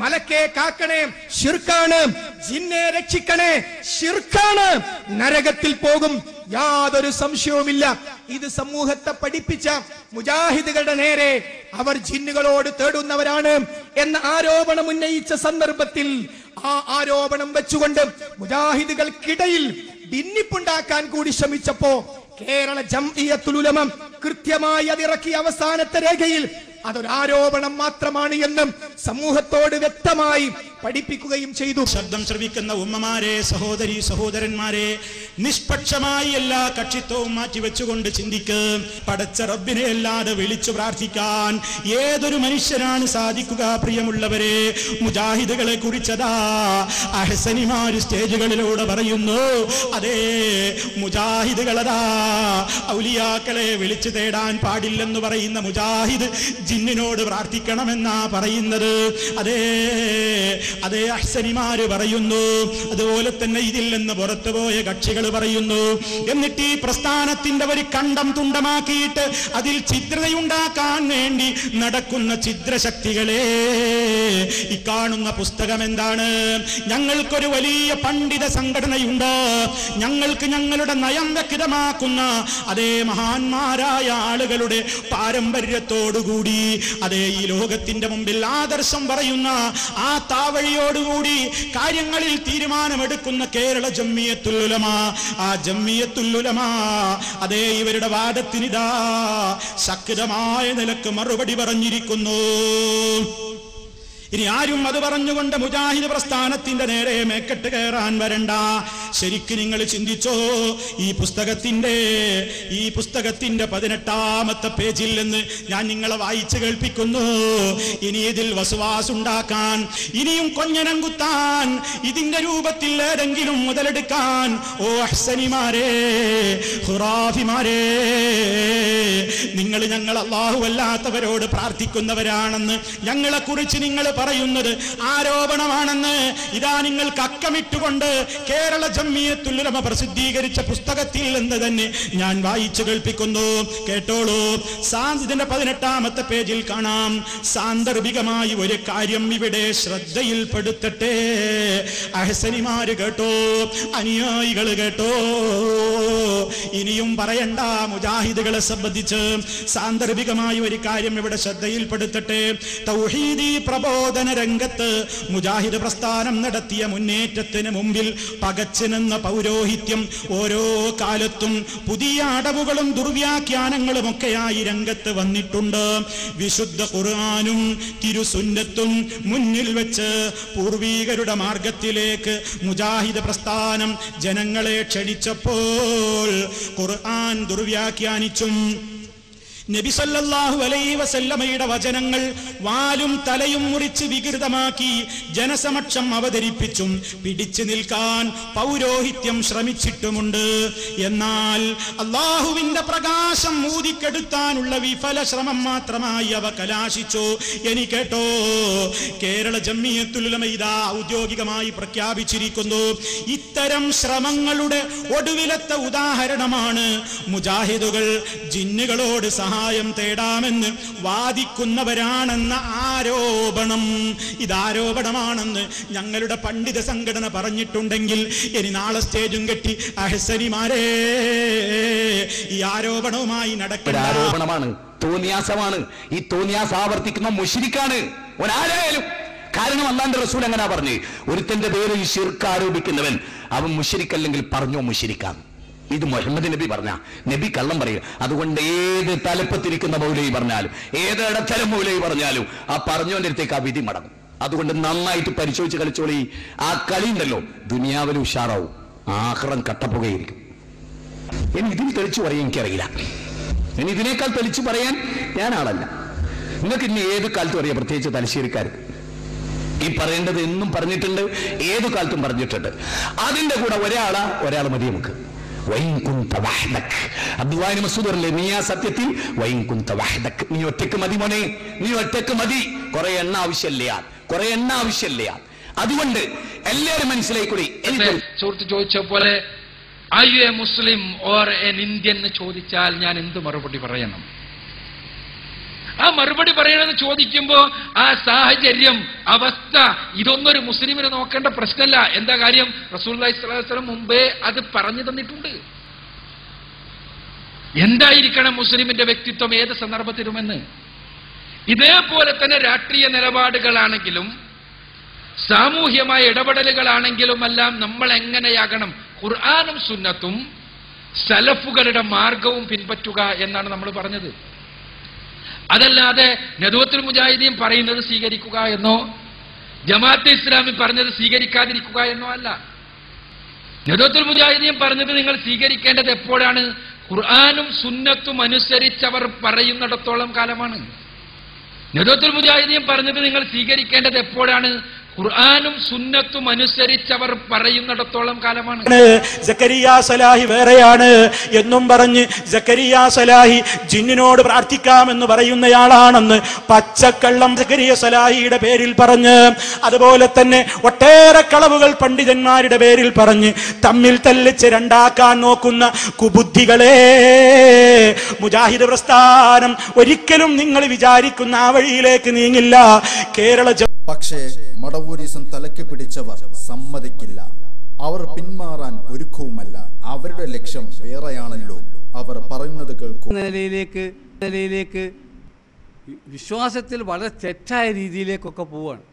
മലക്കെ കാക്കണേ, ശിർക്കാണ്. ജിന്നെ രക്ഷിക്കണേ, ശിർക്കാണ്. നരകത്തിൽ പോകും, യാതൊരു സംശയവുമില്ല. ഇത് സമൂഹത്തെ പഠിപ്പിച്ച മുജാഹിദുകളുടെ നേരെ അവർ ജിന്നുകളോട് തേടുന്നവരാണ് എന്ന ആരോപണം ഉന്നയിച്ച സന്ദർഭത്തിൽ ആ ആരോപണം വെച്ചുകൊണ്ട് മുജാഹിദുകൾക്കിടയിൽ ഭിന്നിപ്പുണ്ടാക്കാൻ കൂടി ശ്രമിച്ചപ്പോ കേരള ജംഇയ്യത്തുൽ ഉലമ കൃത്യമായി അതിറക്കിയ അവസാനത്തെ രേഖയിൽ അതൊരാരോപണം മാത്രമാണ് എന്നും സമൂഹത്തോട് വ്യക്തമായി പഠിപ്പിക്കുകയും ചെയ്തു. ശബ്ദം ശ്രവിക്കുന്ന ഉമ്മമാരെ, സഹോദരി സഹോദരന്മാരെ, നിഷ്പക്ഷമായി എല്ലാ കക്ഷിത്വവും മാറ്റിവെച്ചുകൊണ്ട് ചിന്തിക്ക്. പടച്ച റബ്ബിനെ അല്ലാതെ വിളിച്ചു പ്രാർത്ഥിക്കാൻ ഏതൊരു മനുഷ്യനാണ് സാധിക്കുക? പ്രിയമുള്ളവരെ, മുജാഹിദുകളെ കുറിച്ചതാ അഹ്സനിമാര് സ്റ്റേജുകളിലൂടെ പറയുന്നു. അതേ മുജാഹിദുകളതാ ഔലിയാക്കളെ വിളിച്ചു തേടാൻ പാടില്ലെന്ന് പറയുന്ന മുജാഹിദ് ജിന്നിനോട് പ്രാർത്ഥിക്കണമെന്നാ പറയുന്നത്. അതേ അഹ്സനിമാര് പറയുന്നു. അതുപോലെ തന്നെ ഇതിൽ നിന്ന് പുറത്തുപോയ കക്ഷികൾ പറയുന്നു. എന്നിട്ട് ഈ പ്രസ്ഥാനത്തിന്റെ ഒരു കണ്ടം തുണ്ടമാക്കിയിട്ട് അതിൽ ഛിദ്രതയുണ്ടാക്കാൻ വേണ്ടി നടക്കുന്ന ഛിദ്രശക്തികളെ, ഈ കാണുന്ന പുസ്തകം എന്താണ്? ഞങ്ങൾക്കൊരു വലിയ പണ്ഡിത സംഘടനയുണ്ട്. ഞങ്ങൾക്ക് ഞങ്ങളുടെ നയം വ്യക്തമാക്കുന്ന അതേ മഹാന്മാരായ ആളുകളുടെ പാരമ്പര്യത്തോടുകൂടി അതേ ഈ ലോകത്തിന്റെ മുമ്പിൽ ആദർശം പറയുന്ന ആ താവഴിയോടുകൂടി കാര്യങ്ങളിൽ തീരുമാനമെടുക്കുന്ന കേരള ജംഇയ്യത്തുൽ ഉലമ, ആ ജംഇയ്യത്തുൽ ഉലമ അതേ ഇവരുടെ വാദത്തിനിതാ ശക്തമായ നിലക്ക് മറുപടി പറഞ്ഞിരിക്കുന്നു. ഇനി ആരും അത് പറഞ്ഞുകൊണ്ട് മുജാഹിദ് പ്രസ്ഥാനത്തിന്റെ നേരെ മേക്കെട്ട് കയറാൻ വരണ്ട. ശരിക്കും നിങ്ങൾ ചിന്തിച്ചോ, ഈ പുസ്തകത്തിന്റെ 18ാമത്തെ പേജിൽ നിന്ന് ഞാൻ നിങ്ങളെ വായിച്ചു കേൾപ്പിക്കുന്നു. ഇനി ഇതിൽ വസ്വാസുണ്ടാക്കാൻ, ഇനിയും കൊഞ്ഞനം കുത്താൻ, ഇതിന്റെ രൂപത്തിൽ ഏതെങ്കിലും മുതലെടുക്കാൻ, ഓ അഹ്സനിമാരെ, ഖുറാഫിമാരെ, നിങ്ങൾ ഞങ്ങൾ അല്ലാഹു അല്ലാത്തവരോട് പ്രാർത്ഥിക്കുന്നവരാണെന്ന് ഞങ്ങളെ കുറിച്ച് നിങ്ങൾ പറയുന്നത് ആരോപണമാണെന്ന് ഇതാ നിങ്ങൾക്ക് അക്കമിട്ടുകൊണ്ട് കേരള ജംഇയ്യത്തുൽ ഉലമ പ്രസിദ്ധീകരിച്ച പുസ്തകത്തിൽ നിന്ന് തന്നെ ഞാൻ വായിച്ചു കേൾപ്പിക്കുന്നു. കേട്ടോളൂ. ഇതിന്റെ 18ാമത്തെ പേജിൽ കാണാം. സാന്ദർഭികമായി ഒരു കാര്യം ഇവിടെ ശ്രദ്ധയിൽപ്പെടുത്തട്ടെ. അഹ്സനിമാര് കേട്ടോ, അനുയായികൾ കേട്ടോ, ഇനിയും പറയണ്ട. മുജാഹിദുകളെ സംബന്ധിച്ച് സാന്ദർഭികമായി ഒരു കാര്യം ഇവിടെ ശ്രദ്ധയിൽപ്പെടുത്തട്ടെ. തൗഹീദി പ്രബോധന രംഗത്ത് മുജാഹിദ് പ്രസ്ഥാനം നടത്തിയ മുന്നേറ്റത്തിന് മുമ്പിൽ പകച്ചു നിന്ന പൗരോഹിത്യം ഓരോ കാലത്തും പുതിയ അടവുകളും ദുർവ്യാഖ്യാനങ്ങളും ഒക്കെയായി രംഗത്ത് വന്നിട്ടുണ്ട്. വിശുദ്ധ ഖുർആനും തിരുസുന്നത്തും മുന്നിൽ വെച്ച് പൂർവീകരുടെ മാർഗത്തിലേക്ക് മുജാഹിദ് പ്രസ്ഥാനം ജനങ്ങളെ ക്ഷണിച്ചപ്പോൾ ഖുർആൻ ദുർവ്യാഖ്യാനിച്ചും നബി സല്ലല്ലാഹു അലൈഹി വസല്ലമയുടെ വചനങ്ങൾ വാലും തലയും മുറിച്ച് വികൃതമാക്കി ജനസമക്ഷം അവതരിപ്പിച്ചും പിടിച്ചു നിൽക്കാൻ പൗരോഹിത്യം ശ്രമിച്ചിട്ടുമുണ്ട്. എന്നാൽ അല്ലാഹുവിന്റെ പ്രകാശം ഊതിക്കെടുത്താനുള്ള വിഫല ശ്രമം മാത്രമായി അവ കലാശിച്ചു. കേട്ടോ, കേരള ജംഇയ്യത്തുൽ ഉലമ ഇതാ ഔദ്യോഗികമായി പ്രഖ്യാപിച്ചിരിക്കുന്നു. ഇത്തരം ശ്രമങ്ങളുടെ ഒടുവിലത്തെ ഉദാഹരണമാണ് മുജാഹിദുകൾ ജിന്നുകളോട് സഹായം തേടാമെന്ന് വാദിക്കുന്നവരാണെന്ന ആരോപണം. ഇതാരോപണമാണെന്ന് ഞങ്ങളുടെ പണ്ഡിത സംഘടന പറഞ്ഞിട്ടുണ്ടെങ്കിൽ ഇനി നാളെ സ്റ്റേജും കെട്ടി അഹ്സനിമാരെ ഈ ആരോപണവുമായി നടക്കുന്ന ആരോപണമാണ്, തോന്നിയാസമാണ്. ഈ തോന്നിയാസ് ആവർത്തിക്കുന്ന മുശ്രിക്കാണ് ഒരാരായാലും. കാരണം അല്ലാഹുവിന്റെ റസൂൽ അങ്ങനെ പറഞ്ഞു, ഒരുത്തന്റെ പേര് ഈ ശിർക്ക് ആരോപിക്കുന്നവൻ അവൻ മുശ്രിക്കല്ലെങ്കിൽ പറഞ്ഞോ മുശ്രിക്കാണ്. ഇത് മുഹമ്മദ് നബി പറഞ്ഞ, നബി കള്ളം പറയും. അതുകൊണ്ട് ഏത് തലപ്പത്തിരിക്കുന്ന മൗലവി പറഞ്ഞാലും ഏത് ഇടത്തരം മൗലവി പറഞ്ഞാലും ആ പറഞ്ഞോന്റെ അടുത്തേക്ക് ആ വിധി മടങ്ങും. അതുകൊണ്ട് നന്നായിട്ട് പരിശോധിച്ച് കളിച്ചോളി. ആ കളി ഉണ്ടല്ലോ ദുനിയാവിൽ ഉഷാറാവും, ആഖിറം കട്ടപ്പുകയായിരിക്കും. ഇനി ഇതിൽ തെളിച്ചു പറയാൻ എനിക്കറിയില്ല. ഇനി ഇതിനേക്കാൾ തെളിച്ചു പറയാൻ ഞാൻ ആളല്ല. നിങ്ങൾക്ക് ഇനി ഏത് കാലത്തും അറിയാം, പ്രത്യേകിച്ച് തലശ്ശേരിക്കാർക്ക്. ഈ പറയേണ്ടത് എന്നും പറഞ്ഞിട്ടുണ്ട്, ഏതു കാലത്തും പറഞ്ഞിട്ടുണ്ട്. അതിന്റെ കൂടെ ഒരാൾ മതി നമുക്ക്. അബ്ദുല്ലാഹി മസ്ഊദ് പറഞ്ഞില്ലേ, നീ ആ സത്യത്തിൽ നീ ഒറ്റക്ക് മതി മോനെ, നീ ഒറ്റക്ക് മതി. കുറെ എണ്ണ ആവശ്യമില്ല. അതുകൊണ്ട് എല്ലാവരും മനസ്സിലായിക്കൂടി. സുഹൃത്ത് ചോദിച്ച പോലെ are you a Muslim or an Indian എന്ന് ചോദിച്ചാൽ ഞാൻ എന്ത് മറുപടി പറയണം? ആ മറുപടി പറയണമെന്ന് ചോദിക്കുമ്പോ ആ സാഹചര്യം, അവസ്ഥ, ഇതൊന്നും ഒരു മുസ്ലിമിനെ നോക്കേണ്ട പ്രശ്നമല്ല. എന്താ കാര്യം? റസൂലുള്ളാഹി സ്വല്ലല്ലാഹു അലൈഹി വസല്ലം മുമ്പേ അത് പറഞ്ഞു തന്നിട്ടുണ്ട്. എന്തായിരിക്കണം മുസ്ലിമിന്റെ വ്യക്തിത്വം ഏത് സന്ദർഭത്തിലുമെന്ന്. ഇതേപോലെ തന്നെ രാഷ്ട്രീയ നിലപാടുകളാണെങ്കിലും സാമൂഹ്യമായ ഇടപെടലുകളാണെങ്കിലും എല്ലാം നമ്മൾ എങ്ങനെയാകണം? ഖുർആനും സുന്നത്തും സലഫുകളുടെ മാർഗവും പിൻപറ്റുക എന്നാണ് നമ്മൾ പറഞ്ഞത്. അതല്ലാതെ നദവത്തുൽ മുജാഹിദീൻ പറയുന്നത് സ്വീകരിക്കുക എന്നോ ജമാഅത്തെ ഇസ്ലാമി പറഞ്ഞത് സ്വീകരിക്കാതിരിക്കുക എന്നോ അല്ല. നദവത്തുൽ മുജാഹിദീൻ പറഞ്ഞത് നിങ്ങൾ സ്വീകരിക്കേണ്ടത് എപ്പോഴാണ്? ഖുർആനും സുന്നത്തും അനുസരിച്ചവർ പറയുന്നിടത്തോളം കാലമാണ്. നദവത്തുൽ മുജാഹിദീൻ പറഞ്ഞത് നിങ്ങൾ സ്വീകരിക്കേണ്ടത് എപ്പോഴാണ്? ഖുർആനും സുന്നത്തും അനുസരിച്ചവർ പറയുന്നിടത്തോളം കാലമാണ്. സക്കരിയ സലാഹി വേറെയാണ് എന്നും പറഞ്ഞ് സക്കരിയ സലാഹി ജിന്നിനോട് പ്രാർത്ഥിക്കാമെന്ന് പറയുന്നയാളാണെന്ന് പച്ചക്കള്ളം സക്കരിയ സലാഹിയുടെ പേരിൽ പറഞ്ഞ്, അതുപോലെ തന്നെ ഒട്ടേറെ കളവുകൾ പണ്ഡിതന്മാരുടെ പേരിൽ പറഞ്ഞ് തമ്മിൽ തല്ലിച്ച് രണ്ടാക്കാൻ നോക്കുന്ന കുബുദ്ധികളെ, മുജാഹിദ് പ്രസ്ഥാനം ഒരിക്കലും നിങ്ങൾ വിചാരിക്കുന്ന ആ വഴിയിലേക്ക് നീങ്ങില്ല. പക്ഷേ മടവൂരിസം തലയ്ക്ക് പിടിച്ചവർ സമ്മതിക്കില്ല. അവർ പിന്മാറാൻ ഒരുക്കവുമല്ല. അവരുടെ ലക്ഷ്യം വേറെയാണല്ലോ. അവർ പറയുന്നത് കേൾക്കും. നിലയിലേക്ക് വിശ്വാസത്തിൽ വളരെ തെറ്റായ രീതിയിലേക്കൊക്കെ പോവാണ്.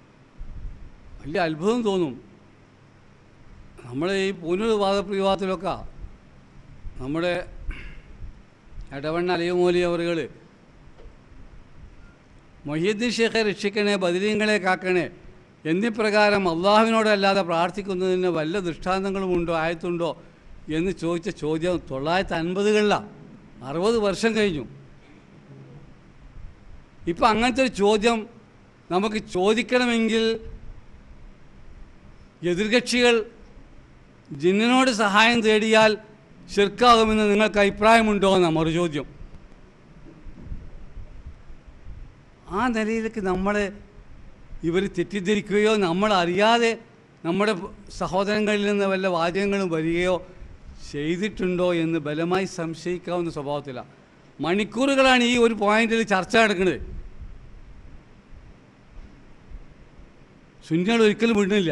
വലിയ അത്ഭുതം തോന്നും. നമ്മുടെ ഈ പുനർവാദപ്രവാദത്തിലൊക്കെ നമ്മുടെ എടവണ്ണ അലിയമോലി അവറുകൾ മൊഹീദ്ദീൻ ഷേഖെ രക്ഷിക്കണേ, ബദരീങ്ങളെ കാക്കണേ എന്നിപ്രകാരം അള്ളാഹുവിനോടല്ലാതെ പ്രാർത്ഥിക്കുന്നതിന് വല്ല ദൃഷ്ടാന്തങ്ങളുമുണ്ടോ, ആയത്തുണ്ടോ എന്ന് ചോദിച്ച ചോദ്യം 1950കളിലാണ്. 60 വർഷം കഴിഞ്ഞു. ഇപ്പം അങ്ങനത്തെ ഒരു ചോദ്യം നമുക്ക് ചോദിക്കണമെങ്കിൽ എതിർകക്ഷികൾ ജിന്നിനോട് സഹായം തേടിയാൽ ശിർക്കാകുമെന്ന് നിങ്ങൾക്ക് അഭിപ്രായമുണ്ടോ എന്നാണ് മറുചോദ്യം. ആ നിലയിലേക്ക് നമ്മളെ ഇവർ തെറ്റിദ്ധരിക്കുകയോ നമ്മളറിയാതെ നമ്മുടെ സഹോദരങ്ങളിൽ നിന്ന് വല്ല വാചകങ്ങളും വരികയോ ചെയ്തിട്ടുണ്ടോ എന്ന് ബലമായി സംശയിക്കാവുന്ന സ്വഭാവത്തിലാണ്. മണിക്കൂറുകളാണ് ഈ ഒരു പോയിന്റിൽ ചർച്ച നടക്കുന്നത്. സുന്നികൾ ഒരിക്കലും വിടുന്നില്ല.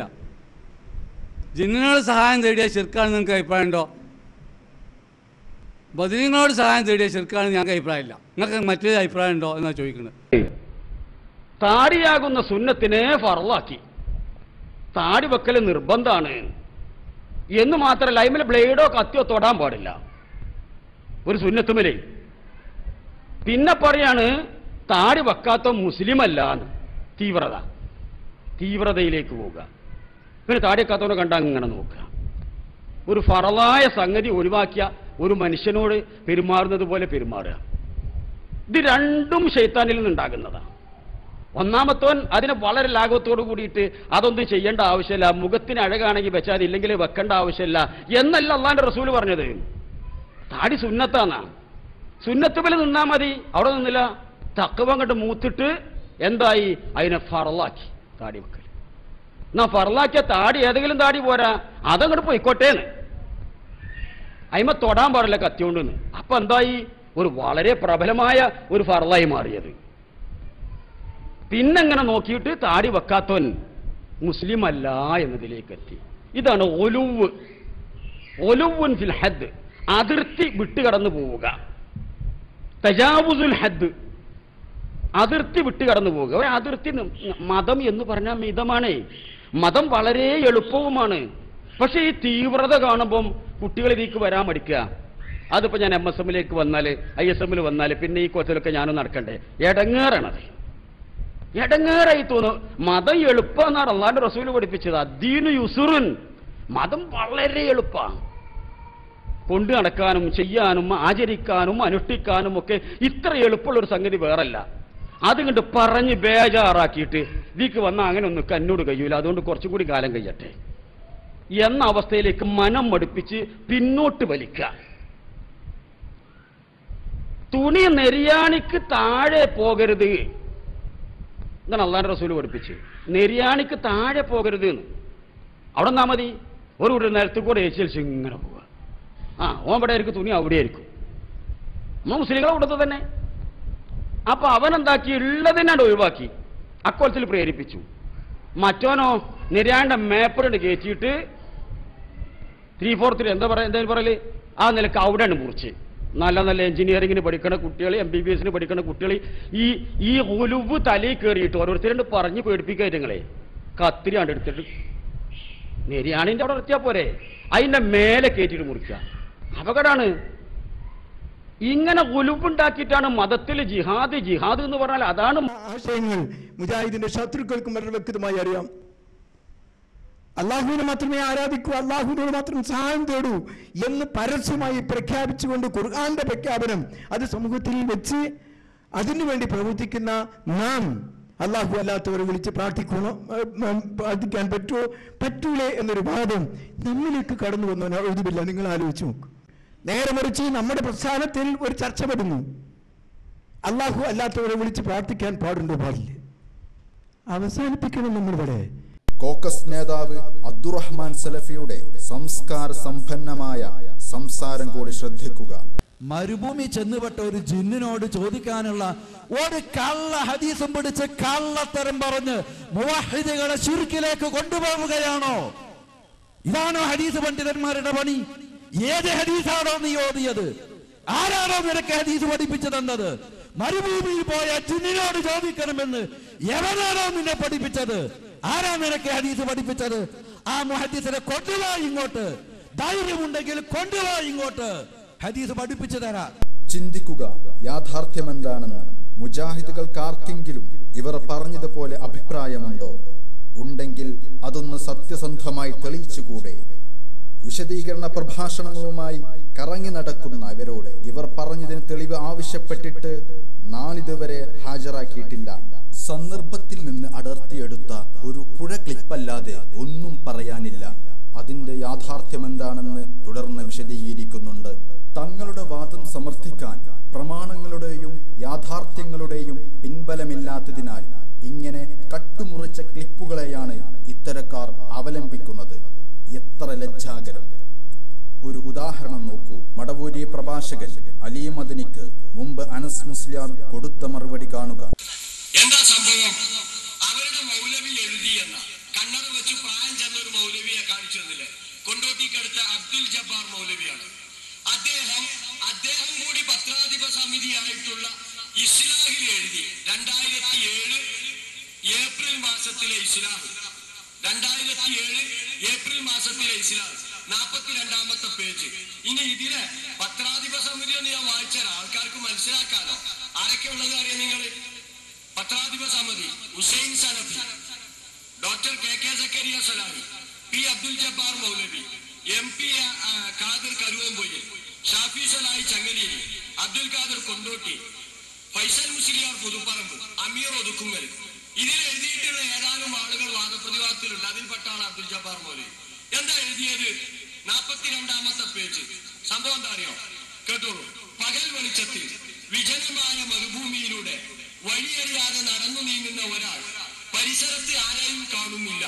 ജിന്നിനോട് സഹായം തേടിയ ശിർക്കാണെന്ന് നിങ്ങൾക്ക് അഭിപ്രായമുണ്ടോ? ബദരീങ്ങളോട് സഹായം തേടിയ ശിർക്കാണെന്ന് ഞങ്ങൾക്ക് അഭിപ്രായമില്ല. നിങ്ങൾക്ക് മറ്റൊരു അഭിപ്രായം ഉണ്ടോ എന്നാണ് ചോദിക്കുന്നത്. താടിയാകുന്ന സുന്നത്തിനെ ഫർളാക്കി. താടി വെക്കൽ നിർബന്ധമാണ് എന്ന് മാത്രമല്ല, അതിമേൽ ബ്ലേഡോ കത്തിയോ തൊടാൻ പാടില്ല ഒരു സുന്നത്തുമേലേ. പിന്നെ പറയാണ് താടി വെക്കാത്ത മുസ്ലിം അല്ലാന്ന്. തീവ്രതയിലേക്ക് പോവുക. പിന്നെ താടി വെക്കാത്തവനെ കണ്ടാൽ ഇങ്ങനെ നോക്കുക. ഒരു ഫറളായ സംഗതി ഒഴിവാക്കിയ ഒരു മനുഷ്യനോട് പെരുമാറുന്നത് പോലെ പെരുമാറുക. ഇത് രണ്ടും ശൈത്താനിൽ നിന്നുണ്ടാകുന്നതാണ്. ഒന്നാമത്തവൻ അതിനെ വളരെ ലാഘവത്തോട് കൂടിയിട്ട് അതൊന്നും ചെയ്യേണ്ട ആവശ്യമില്ല, മുഖത്തിന് അഴകാണെങ്കിൽ വെച്ചാൽ ഇല്ലെങ്കിൽ വെക്കേണ്ട ആവശ്യമില്ല എന്നല്ല അള്ളാന്റെ റസൂല് പറഞ്ഞത്. താടി സുന്നത്താന്നാ. സുന്നത്തുമേൽ നിന്നാ മതി. അവിടെ നിന്നില്ല. തഖ്വ അങ്ങോട്ട് മൂത്തിട്ട് എന്തായി? അതിനെ ഫർളാക്കി താടി വെക്കൽ. എന്നാ ഫർളാക്കിയ താടി ഏതെങ്കിലും താടി പോരാ, അതങ്ങോട്ട് പോയിക്കോട്ടേന്ന്. അതിമ തൊടാൻ പാടില്ല കത്തിയോണ്ടെന്ന്. അപ്പൊ എന്തായി? ഒരു വളരെ പ്രബലമായ ഒരു ഫർളായി മാറിയത്. പിന്നെങ്ങനെ നോക്കിയിട്ട് താടി വെക്കാത്തവൻ മുസ്ലിം അല്ല എന്നതിലേക്ക് എത്തി. ഇതാണ് ഒലുവുൻ ഫിൽ ഹദ്, അതിർത്തി വിട്ടുകടന്നു പോവുക. തജാവുസുൽ ഹദ്, അതിർത്തി വിട്ടുകടന്നു പോവുക. ഒരു അതിർത്തി. മതം എന്ന് പറഞ്ഞാൽ മിതമാണേ. മതം വളരെ എളുപ്പവുമാണ്. പക്ഷെ ഈ തീവ്രത കാണുമ്പം കുട്ടികൾ ഇതിലേക്ക് വരാൻ മടിക്കുക. അതിപ്പോ ഞാൻ MSMലേക്ക് വന്നാൽ, ISMൽ വന്നാൽ പിന്നെ ഈ കോച്ചിലൊക്കെ ഞാനും നടക്കണ്ടേ? എടങ്ങേറാണത്. എടങ്ങേറായി തോന്നും. മതം എളുപ്പമെന്നാണ് അള്ളാന്റെ റസൂല് പഠിപ്പിച്ചത്. അദ്ദീനു യുസ്റുൻ, മതം വളരെ എളുപ്പമാണ്. കൊണ്ടു നടക്കാനും ചെയ്യാനും ആചരിക്കാനും അനുഷ്ഠിക്കാനും ഒക്കെ ഇത്ര എളുപ്പമുള്ളൊരു സംഗതി വേറല്ല. അതുകൊണ്ട് പറഞ്ഞ് ബേജാറാക്കിയിട്ട് ഇതിക്ക് വന്നാൽ അങ്ങനെ ഒന്നും എന്നോട് കഴിയൂല, അതുകൊണ്ട് കുറച്ചും കൂടി കാലം കഴിയട്ടെ എന്ന അവസ്ഥയിലേക്ക് മനം മടുപ്പിച്ച് പിന്നോട്ട് വലിക്കുക. തുണി നെരിയാണിക്ക് താഴെ പോകരുത് എന്നാണ് അള്ളാന്റെ റസൂല് പഠിപ്പിച്ച്. നെരിയാണിക്ക് താഴെ പോകരുത് എന്ന്. അവിടെ നിന്നാ മതി. ഒരു നേരത്തെ കൂടെ ഏച്ചിൽ ഇങ്ങനെ പോവുക. ഓൻ ഇവിടെ ആയിരിക്കും, തുണി അവിടെ ആയിരിക്കും. മുസ്ലിങ്ങളെ കൊടുത്തു തന്നെ. അപ്പൊ അവനെന്താക്കി? ഉള്ളതിനാണ്ട് ഒഴിവാക്കി അക്കോലത്തിൽ പ്രേരിപ്പിച്ചു. മറ്റോനോ നിര്യാണ്ട മേപ്പറുണ്ട് കയറ്റിയിട്ട് 3/4 എന്താ പറയല് ആ നിലക്ക് അവിടെയാണ് മുറിച്ച് നല്ല നല്ല എഞ്ചിനീയറിംഗിന് പഠിക്കുന്ന കുട്ടികൾ, MBBS പഠിക്കുന്ന കുട്ടികൾ ഈ ഉലുവ് തലയിൽ കയറിയിട്ട് ഓരോരുത്തരും പറഞ്ഞ് പേടിപ്പിക്കുക. നിങ്ങളെ കത്തിരി കണ്ടെടുത്തിട്ട് നെരിയാണിന്റെ അവിടെ നിർത്തിയാൽ പോരെ, അതിന്റെ മേലെ കയറ്റിയിട്ട് മുറിക്കുക. അപകടമാണ്. ഇങ്ങനെ ഉലുവുണ്ടാക്കിയിട്ടാണ് മതത്തിൽ ജിഹാദ് എന്ന് പറഞ്ഞാൽ അതാണ്. ആശയങ്ങൾ മുജാഹിദിന്റെ ശത്രുക്കൾക്കും വളരെ വ്യക്തമായി അറിയാം. അള്ളാഹുവിനെ മാത്രമേ ആരാധിക്കൂ, അള്ളാഹുവിനോട് മാത്രം സഹായം തേടൂ എന്ന് പരസ്യമായി പ്രഖ്യാപിച്ചുകൊണ്ട് ഖുർആന്റെ പ്രഖ്യാപനം അത് സമൂഹത്തിൽ വെച്ച് അതിനുവേണ്ടി പ്രവർത്തിക്കുന്ന നാം അള്ളാഹു അല്ലാത്തവരെ വിളിച്ച് പ്രാർത്ഥിക്കാൻ പറ്റൂലേ എന്നൊരു വാദം നമ്മിലേക്ക് കടന്നു വന്നോ എഴുതുമില്ല. നിങ്ങൾ ആലോചിച്ച് നോക്കും. നേരെ മറിച്ച് നമ്മുടെ പ്രസ്ഥാനത്തിൽ ഒരു ചർച്ച വരുന്നു, അള്ളാഹു അല്ലാത്തവരെ വിളിച്ച് പ്രാർത്ഥിക്കാൻ പാടുണ്ടോ പാടില്ലേ? അവസാനിപ്പിക്കണം നമ്മളിവിടെ. കോക്കസ് നേതാവ് അബ്ദുറഹ്മാൻ സലഫിയുടെ സംസ്കാര സമ്പന്നമായ സംസാരം കൂടി ശ്രദ്ധിക്കുക. മരുഭൂമി ചെന്നുപെട്ട ഒരു ജിന്നിനോട് ചോദിക്കാനുള്ള ഒരു കള്ള ഹദീസും പിടിച്ച് കള്ളത്തരം പറഞ്ഞ് മുവഹിദുകളെ ശിർക്കിലേക്ക് കൊണ്ടുപോവുകയാണോ? ഇതാണോ ഹദീസ് പണ്ഡിതന്മാരുടെ പണി? ഏത് ഹദീസാണോ നീ ഓതിയത്? ആരാണോ നിനക്ക് ഹദീസ് പഠിപ്പിച്ചു തന്നത്? മരുഭൂമിയിൽ പോയ ജിന്നിനോട് ചോദിക്കണമെന്ന് എവനാണോ നിന്നെ പഠിപ്പിച്ചത്? ആരാ നിനക്ക് ഹദീസ് പഠിപ്പിച്ചത്? ആ മുഹദ്ദിസിനെ കൊണ്ടുവാ ഇങ്ങോട്ട്. ധൈര്യമുണ്ടെങ്കിൽ കൊണ്ടുവാ ഇങ്ങോട്ട്, ഹദീസ് പഠിപ്പിച്ചു തരാം. ചിന്തിക്കുക യാഥാർത്ഥ്യം എന്താണെന്ന്. മുജാഹിദുകൾക്കാർക്കെങ്കിലും ഇവർ പറഞ്ഞതുപോലെ അഭിപ്രായമുണ്ടോ? ഉണ്ടെങ്കിൽ അതൊന്ന് സത്യസന്ധമായി തെളിയിച്ചുകൂടെ? വിശദീകരണ പ്രഭാഷണങ്ങളുമായി കറങ്ങി നടക്കുന്ന അവരോട് ഇവർ പറഞ്ഞതിന് തെളിവ് ആവശ്യപ്പെട്ടിട്ട് നാളിതുവരെ ഹാജരാക്കിയിട്ടില്ല. സന്ദർഭത്തിൽ നിന്ന് അടർത്തിയെടുത്ത ഒരു പുഴ ക്ലിപ്പല്ലാതെ ഒന്നും പറയാനില്ല. അതിന്റെ യാഥാർത്ഥ്യം എന്താണെന്ന് തുടർന്ന് വിശദീകരിക്കുന്നുണ്ട്. തങ്ങളുടെ വാദം സമർത്ഥിക്കാൻ പ്രമാണങ്ങളുടെയും യാഥാർത്ഥ്യങ്ങളുടെയും പിൻബലമില്ലാത്തതിനാൽ ഇങ്ങനെ കട്ടുമുറിച്ച ക്ലിപ്പുകളെയാണ് ഇത്തരക്കാർ അവലംബിക്കുന്നത്. എത്ര ലജ്ജാകരം! ഒരു ഉദാഹരണം നോക്കൂ. മടവൂരി പ്രഭാഷകൻ അലി മദനിക്ക് മുമ്പ് അനസ് മുസ്ലിയാർ കൊടുത്ത മറുപടി കാണുക. എന്താ സംഭവം? അവരുടെ മൗലവി എഴുതിയെന്ന കണ്ണട വെച്ച് പ്രായം ചെന്ന ഒരു മൗലവിയെ കാണിച്ചു തന്നില്ലേ? കൊണ്ടോട്ടിക്കടുത്ത അബ്ദുൽ ജബ്ബാർ മൗലവിയാണ്. അദ്ദേഹം കൂടി പത്രാധിപ സമിതിയായിട്ടുള്ള ഇസ്ലാഹിൽ എഴുതി 2007 ഏപ്രിൽ മാസത്തിലെ ഇസ്ലാഹ് 42ാമത്തെ പേജ്. ഇനി ഇതിലെ പത്രാധിപ സമിതി എന്ന് ഞാൻ വായിച്ചാൽ ആൾക്കാർക്ക് മനസ്സിലാക്കാനോ? ആരൊക്കെ ഉള്ളത് അറിയാം നിങ്ങൾ? പത്രാധിപ സമിതി ഹുസൈൻ സലഫി, ഡോക്ടർ KK സക്കരിയ സലാഹി, P അബ്ദുൽ ജബ്ബാർ മൗലവി, MP ഖാദിർ കരുവമ്പൊയ്യൽ, ഷാഫി സലാഹി ചങ്ങലേരി, അബ്ദുൽ ഖാദിർ കൊണ്ടോട്ടി, ഫൈസൽ മുസ്ലിയാർ പുതുപ്പറമ്പ്, അമീർ ഒതുക്കുങ്ങൽ. ഇതിൽ എഴുതിയിട്ടുള്ള ഏതാനും ആളുകൾ വാദപ്രതിവാദത്തിലുണ്ട്. അതിൽപ്പെട്ട ആൾ അബ്ദുൽ ജബ്ബാർ മൗലവി. എന്താ എഴുതിയത്? 42ാമത്തെ പേജ്. സംഭവം എന്താ അറിയോ? കേട്ടോളൂ. പകൽ വെളിച്ചത്തിൽ വിജനമായ മരുഭൂമിയിലൂടെ വഴിയറിയാതെ നടന്നു നീങ്ങുന്ന ഒരാൾ പരിസരത്ത് ആരെയും കാണുന്നില്ല.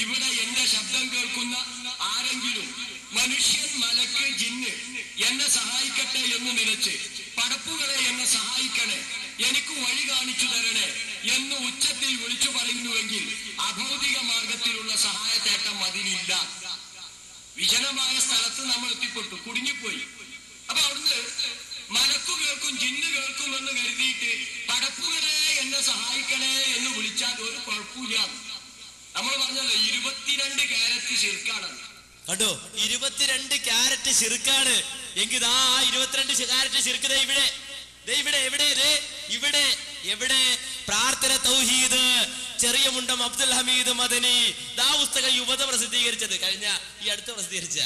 ഇവിടെ എന്റെ ശബ്ദം കേൾക്കുന്ന ആരെങ്കിലും മനുഷ്യൻ, മലക്ക്, ജിന്ന് എന്നെ സഹായിക്കട്ടെ എന്ന് നിലച്ച് പടപ്പുകളെ എന്നെ സഹായിക്കണേ, എനിക്ക് വഴി കാണിച്ചു തരണേ എന്ന് ഉച്ചത്തിൽ വിളിച്ചു പറയുന്നുവെങ്കിൽ അഭൗതിക മാർഗത്തിലുള്ള സഹായത്തേട്ടം അതിലില്ല. വിജനമായ സ്ഥലത്ത് നമ്മൾ എത്തിപ്പെട്ടു, കുടുങ്ങിപ്പോയി. അപ്പൊ അവിടുന്ന് മലക്കു കേൾക്കും, ജിന്ന് കേൾക്കും എന്ന് കരുതിയിട്ട് പടപ്പുകളെ എന്നെ സഹായിക്കണേ എന്ന് വിളിച്ചാൽ ഒരു കുഴപ്പമില്ല. നമ്മൾ പറഞ്ഞല്ലോ 22 കാരറ്റ് ശിർക്കാണ്. കണ്ടോ? 22 കാരറ്റ് ശിർക്കാണ് എങ്കിൽ ആ 22 കാരറ്റ് ശിർക്ക് എവിടെ പ്രാർത്ഥന തൗഹീദ് ചെറിയ മുണ്ടം അബ്ദുൽ ഹമീദ് മദനി ദാ പുസ്തകം യുവത പ്രസിദ്ധീകരിച്ചത് കഴിഞ്ഞ ഈ അടുത്ത് പ്രസിദ്ധീകരിച്ച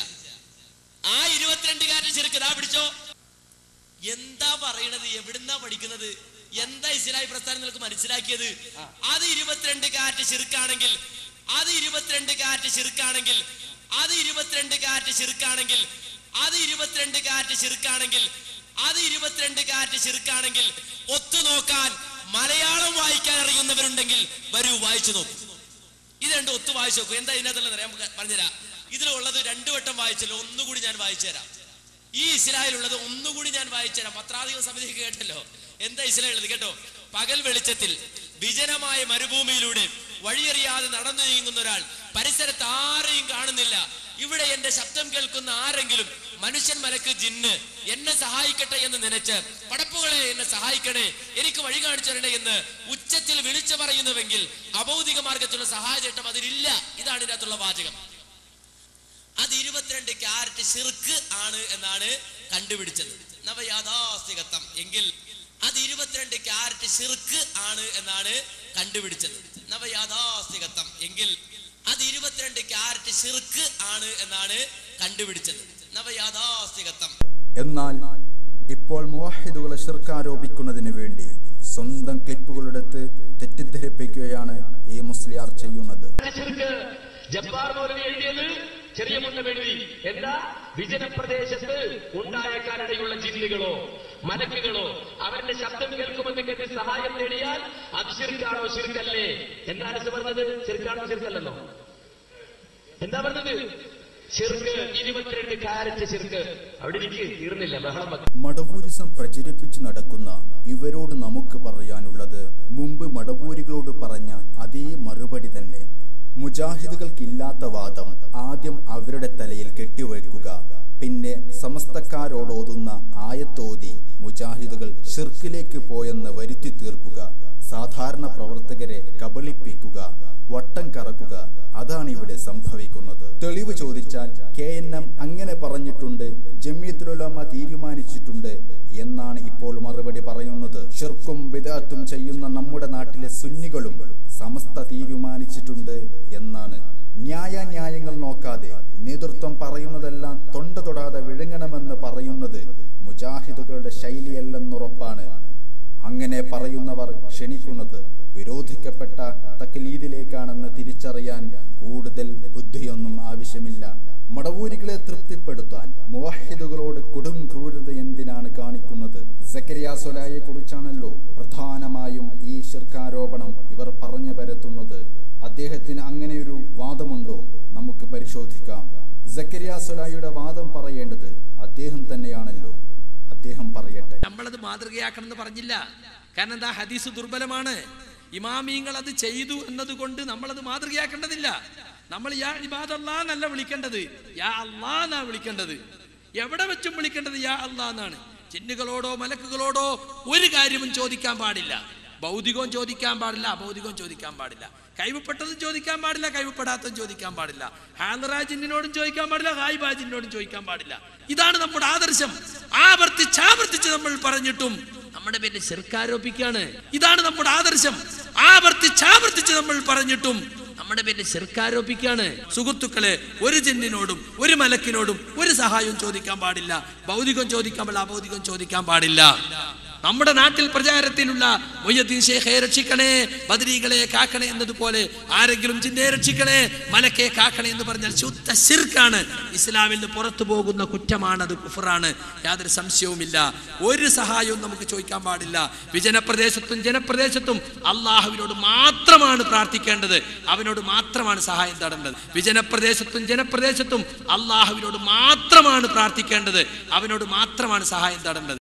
ആ 22 കാരറ്റ് ശിർക്ക് ദാ പിടിച്ചോ. എന്താ പറയണത്? എവിടുന്നാ പഠിക്കുന്നത്? എന്താ ഇസ്ലാഹി പ്രസ്ഥാനം നിങ്ങൾക്ക് മനസ്സിലാക്കിയത്? അത് 22 കാരറ്റ് ശിർക്കാണെങ്കിൽ അത് 22 കാരറ്റ് ശിർക്കാണെങ്കിൽ അത് 22 കാരറ്റ് ശിർക്കാണെങ്കിൽ അത് 22 കാരറ്റ് ശിർക്കാണെങ്കിൽ അത് 22 കാരറ്റ് ശിർക്കാണെങ്കിൽ ഒത്തുനോക്കാൻ മലയാളം വായിക്കാൻ അറിയുന്നവരുണ്ടെങ്കിൽ വരൂ വായിച്ചു നോക്കൂ. ഇത് രണ്ടും ഒത്തു വായിച്ചു നോക്കൂ. എന്താ ഇതിനകത്തുള്ളത് നമുക്ക് പറഞ്ഞുതരാം. ഇതിലുള്ളത് 2 വട്ടം വായിച്ചല്ലോ, ഒന്നുകൂടി ഞാൻ വായിച്ചു തരാം. ഈ ഇസ്ലാഹിലുള്ളത് ഒന്നുകൂടി ഞാൻ വായിച്ചു തരാം. പത്രാധിപ സമിതിക്ക് കേട്ടല്ലോ എന്താ ഇസ്ലാഹിലുള്ളത് കേട്ടോ. പകൽ വെളിച്ചത്തിൽ വിജനമായ മരുഭൂമിയിലൂടെ വഴിയറിയാതെ നടന്നു നീങ്ങുന്ന ഒരാൾ പരിസരത്ത് ആരെയും കാണുന്നില്ല. ഇവിടെ എന്റെ ശബ്ദം കേൾക്കുന്ന ആരെങ്കിലും മനുഷ്യൻ, മലക്ക്, ജിന്ന് എന്നെ സഹായിക്കട്ടെ എന്ന് നനച്ച്, പടപ്പുകളെ എന്നെ സഹായിക്കണേ, എനിക്ക് വഴി കാണിച്ചു തരണേ എന്ന് ഉച്ചത്തിൽ വിളിച്ചു പറയുന്നുവെങ്കിൽ അഭൗതിക മാർഗത്തിലുള്ള സഹായചട്ടം അതിലില്ല. ഇതാണ് ഇതിനകത്തുള്ള വാചകം. അത് 22 ക്യാരറ്റ് ശിർക്ക് ആണ് എന്നാണ് കണ്ടുപിടിച്ചത്. നവയാഥാസ്ഥികത്വം എങ്കിൽ അത് 22 ക്യാരറ്റ് ശിർക്ക് ആണ് എന്നാണ് കണ്ടുപിടിച്ചത്. നവയാഥാസ്ഥികത്വം എങ്കിൽ അത് 22 ക്യാരറ്റ് ശിർക്ക് ആണ് എന്നാണ് കണ്ടുപിടിച്ചത്. നവയാഥാസ്ഥികത്വം. എന്നാൽ ഇപ്പോൾ മുവഹിദുകളെ ശിർക്ക് ആരോപിക്കുന്നതിന് വേണ്ടി സ്വന്തം ക്ലിപ്പുകളെടുത്ത് തെറ്റിദ്ധരിപ്പിക്കുകയാണ് ഈ മുസ്ലിയാർ ചെയ്യുന്നത്. ജബ്ബാർ മൗലവി എഴുതിയത് ചെറിയ മുന്നമെഴുതി എന്താ? വിജനപ്രദേശത്ത് ഉണ്ടായേക്കാനിടയുള്ള ജിന്നുകളോ മലക്കുകളോ അവരുടെ ശബ്ദം കേൾക്കുമെന്ന് കരുതി സഹായം നേടിയാൽ അത് ശിർക്കാണോ ശിർക്കല്ലേ? എന്താണ് പറഞ്ഞത്? ശിർക്കാണോ ശിർക്കല്ലല്ലോ? എന്താ പറഞ്ഞത്? ശിർക്ക് 22 ക്യാരറ്റ് ശിർക്ക്. അവിടെ എനിക്ക് തീർന്നില്ല, ബഹളം. മടവൂരിസം പ്രചരിപ്പിച്ചു നടക്കുന്ന ഇവരോട് നമുക്ക് പറയാനുള്ളത് മുമ്പ് മടവൂരികളോട് പറഞ്ഞ അതേ മറുപടി തന്നെ. മുജാഹിദുകൾക്കില്ലാത്ത വാദം ആദ്യം അവരുടെ തലയിൽ കെട്ടിവയ്ക്കുക, പിന്നെ സമസ്തക്കാരോടോതുന്ന ആയത്തോതി മുജാഹിദുകൾ ശിർക്കിലേക്ക് പോയെന്ന് വരുത്തി തീർക്കുക, സാധാരണ പ്രവർത്തകരെ കബളിപ്പിക്കുക, വട്ടം കറക്കുക. അതാണ് ഇവിടെ സംഭവിക്കുന്നത്. തെളിവ് ചോദിച്ചാൽ KNM അങ്ങനെ പറഞ്ഞിട്ടുണ്ട്, ജമിയത്തുൽ ഉലമ തീരുമാനിച്ചിട്ടുണ്ട് എന്നാണ് ഇപ്പോൾ മറുപടി പറയുന്നത്. ശിർക്കും ബിദ്അത്തും ചെയ്യുന്ന നമ്മുടെ നാട്ടിലെ സുന്നികളും സമസ്ത തീരുമാനിച്ചിട്ടുണ്ട് എന്നാണ്. ന്യായങ്ങൾ നോക്കാതെ നേതൃത്വം പറയുന്നതെല്ലാം തൊണ്ട തൊടാതെ വിഴുങ്ങണമെന്ന് പറയുന്നത് മുജാഹിദുകളുടെ ശൈലിയല്ലെന്നുറപ്പാണ്. അങ്ങനെ പറയുന്നവർ ക്ഷണിക്കുന്നത് വിരോധിക്കപ്പെട്ട തക്ലീദിലേക്കാണെന്ന് തിരിച്ചറിയാൻ കൂടുതൽ ബുദ്ധിയൊന്നും ആവശ്യമില്ല. മടവൂരികളെ തൃപ്തിപ്പെടുത്താൻ മുവഹിദുകളോട് കൊടും ക്രൂരത എന്തിനാണ് കാണിക്കുന്നത്? സക്കരിയ സ്വലായെ കുറിച്ചാണല്ലോ പ്രധാനമായും ഈ ശിർക്കാരോപണം ഇവർ പറഞ്ഞു പരത്തുന്നത്. അദ്ദേഹത്തിന് അങ്ങനെയൊരു വാദമുണ്ടോ? നമുക്ക് പരിശോധിക്കാം. സക്കരിയ സ്വലായുടെ വാദം പറയേണ്ടത് അദ്ദേഹം തന്നെയാണല്ലോ. അദ്ദേഹം പറയട്ടെ. നമ്മളത് മാതൃകയാക്കണം എന്ന് പറഞ്ഞില്ല. കാരണം എന്താ? ഹദീസ് ദുർബലമാണ്. ഇമാമീങ്ങൾ അത് ചെയ്തു എന്നതുകൊണ്ട് നമ്മളത് മാതൃകയാക്കേണ്ടതില്ല. നമ്മൾ യാ ഇബാദല്ലാ എന്നല്ല വിളിക്കേണ്ടത്, യാ അല്ലാ എന്നാ വിളിക്കേണ്ടത്. എവിടെ വെച്ചും വിളിക്കേണ്ടത് യാ അല്ലാ എന്നാണ്. ജിന്നുകളോടോ മലക്കുകളോടോ ഒരു കാര്യവും ചോദിക്കാൻ പാടില്ല. ഭൗതികവും ചോദിക്കാൻ പാടില്ല, അഭൗതികവും ചോദിക്കാൻ പാടില്ല. കൈവപ്പെട്ടതും ചോദിക്കാൻ പാടില്ല, കൈവപ്പെടാത്തതും ചോദിക്കാൻ പാടില്ല. ഹാദറായ ജിന്നിനോടും ചോദിക്കാൻ പാടില്ല, ഗായിബായ ജിന്നിനോടും ചോദിക്കാൻ പാടില്ല. ഇതാണ് നമ്മുടെ ആദർശം. ആവർത്തിച്ചാവർത്തിച്ച് നമ്മൾ പറഞ്ഞിട്ടും നമ്മുടെ പേരിൽ ശിർക്കാരോപിക്കുകയാണ്. ഇതാണ് നമ്മുടെ ആദർശം. ആവർത്തിച്ചാവർത്തിച്ച് നമ്മൾ പറഞ്ഞിട്ടും നമ്മുടെ പേരിൽ ശിർക്കാരോപിക്കുകയാണ്. സുഹൃത്തുക്കളെ, ഒരു ജിന്നിനോടും ഒരു മലക്കിനോടും ഒരു സഹായവും ചോദിക്കാൻ പാടില്ല. ഭൗതികം ചോദിക്കാൻ പാടില്ല, അഭൗതികം ചോദിക്കാൻ പാടില്ല. നമ്മുടെ നാട്ടിൽ പ്രചാരത്തിലുള്ള മുയ്യദ്ദീൻ ശൈഖെ രക്ഷിക്കണേ, ബദരീകളെ കാക്കണേ എന്നതുപോലെ ആരെങ്കിലും ജിന്നെ രക്ഷിക്കണേ, മലക്കെ കാക്കണേ എന്ന് പറഞ്ഞാൽ ശുദ്ധ ശിർക്കാണ്. ഇസ്ലാമിൽ നിന്ന് പുറത്തു പോകുന്ന കുറ്റമാണ്, അത് കുഫറാണ്, യാതൊരു സംശയവുമില്ല. ഒരു സഹായവും നമുക്ക് ചോദിക്കാൻ പാടില്ല. വിജനപ്രദേശത്തും ജനപ്രദേശത്തും അള്ളാഹുവിനോട് മാത്രമാണ് പ്രാർത്ഥിക്കേണ്ടത്, അവനോട് മാത്രമാണ് സഹായം തേടേണ്ടത്. വിജനപ്രദേശത്തും ജനപ്രദേശത്തും അള്ളാഹുവിനോട് മാത്രമാണ് പ്രാർത്ഥിക്കേണ്ടത്, അവനോട് മാത്രമാണ് സഹായം തേടേണ്ടത്.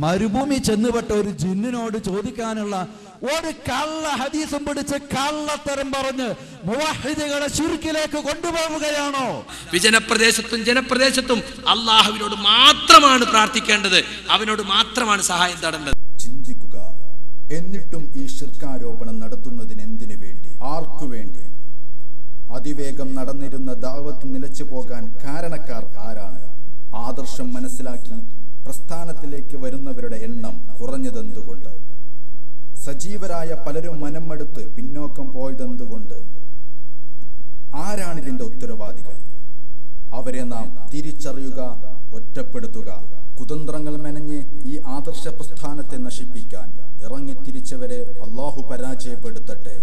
മരുഭൂമി ചെന്നുപെട്ട ഒരു ജിന്നിനോട് ചോദിക്കാനുള്ള ഒരു കള്ള ഹദീസും പിടിച്ച് കള്ളത്തരം പറഞ്ഞ് മുവഹിദുകളെ ശിർക്കിലേക്ക് കൊണ്ടുപോവുകയാണോ? വിജനപ്രദേശത്തും ജനപ്രദേശത്തും അള്ളാഹുവിനോട് മാത്രമാണ് പ്രാർത്ഥിക്കേണ്ടത്, അവനോട് മാത്രമാണ് സഹായം തേടേണ്ടത്. ചിന്തിക്കുക. എന്നിട്ടും ഈ ശിർക്കാരോപണം നടത്തുന്നതിന് എന്തിനു വേണ്ടി? ആർക്കു വേണ്ടി? അതിവേഗം നടന്നിരുന്ന ദഅവത്ത് നിലച്ചു പോകാൻ കാരണക്കാർ ആരാണ്? ആദർശം മനസ്സിലാക്കി പ്രസ്ഥാനത്തിലേക്ക് വരുന്നവരുടെ എണ്ണം കുറഞ്ഞതെന്തുകൊണ്ട്? സജീവരായ പലരും മനമെടുത്ത് പിന്നോക്കം പോയതെന്തുകൊണ്ട്? ആരാണിതിന്റെ ഉത്തരവാദികൾ? അവരെ നാം തിരിച്ചറിയുക, ഒറ്റപ്പെടുത്തുക. കുതന്ത്രങ്ങൾ മെനഞ്ഞ് ഈ ആദർശ പ്രസ്ഥാനത്തെ നശിപ്പിക്കാൻ ഇറങ്ങിത്തിരിച്ചവരെ അല്ലാഹു പരാജയപ്പെടുത്തട്ടെ.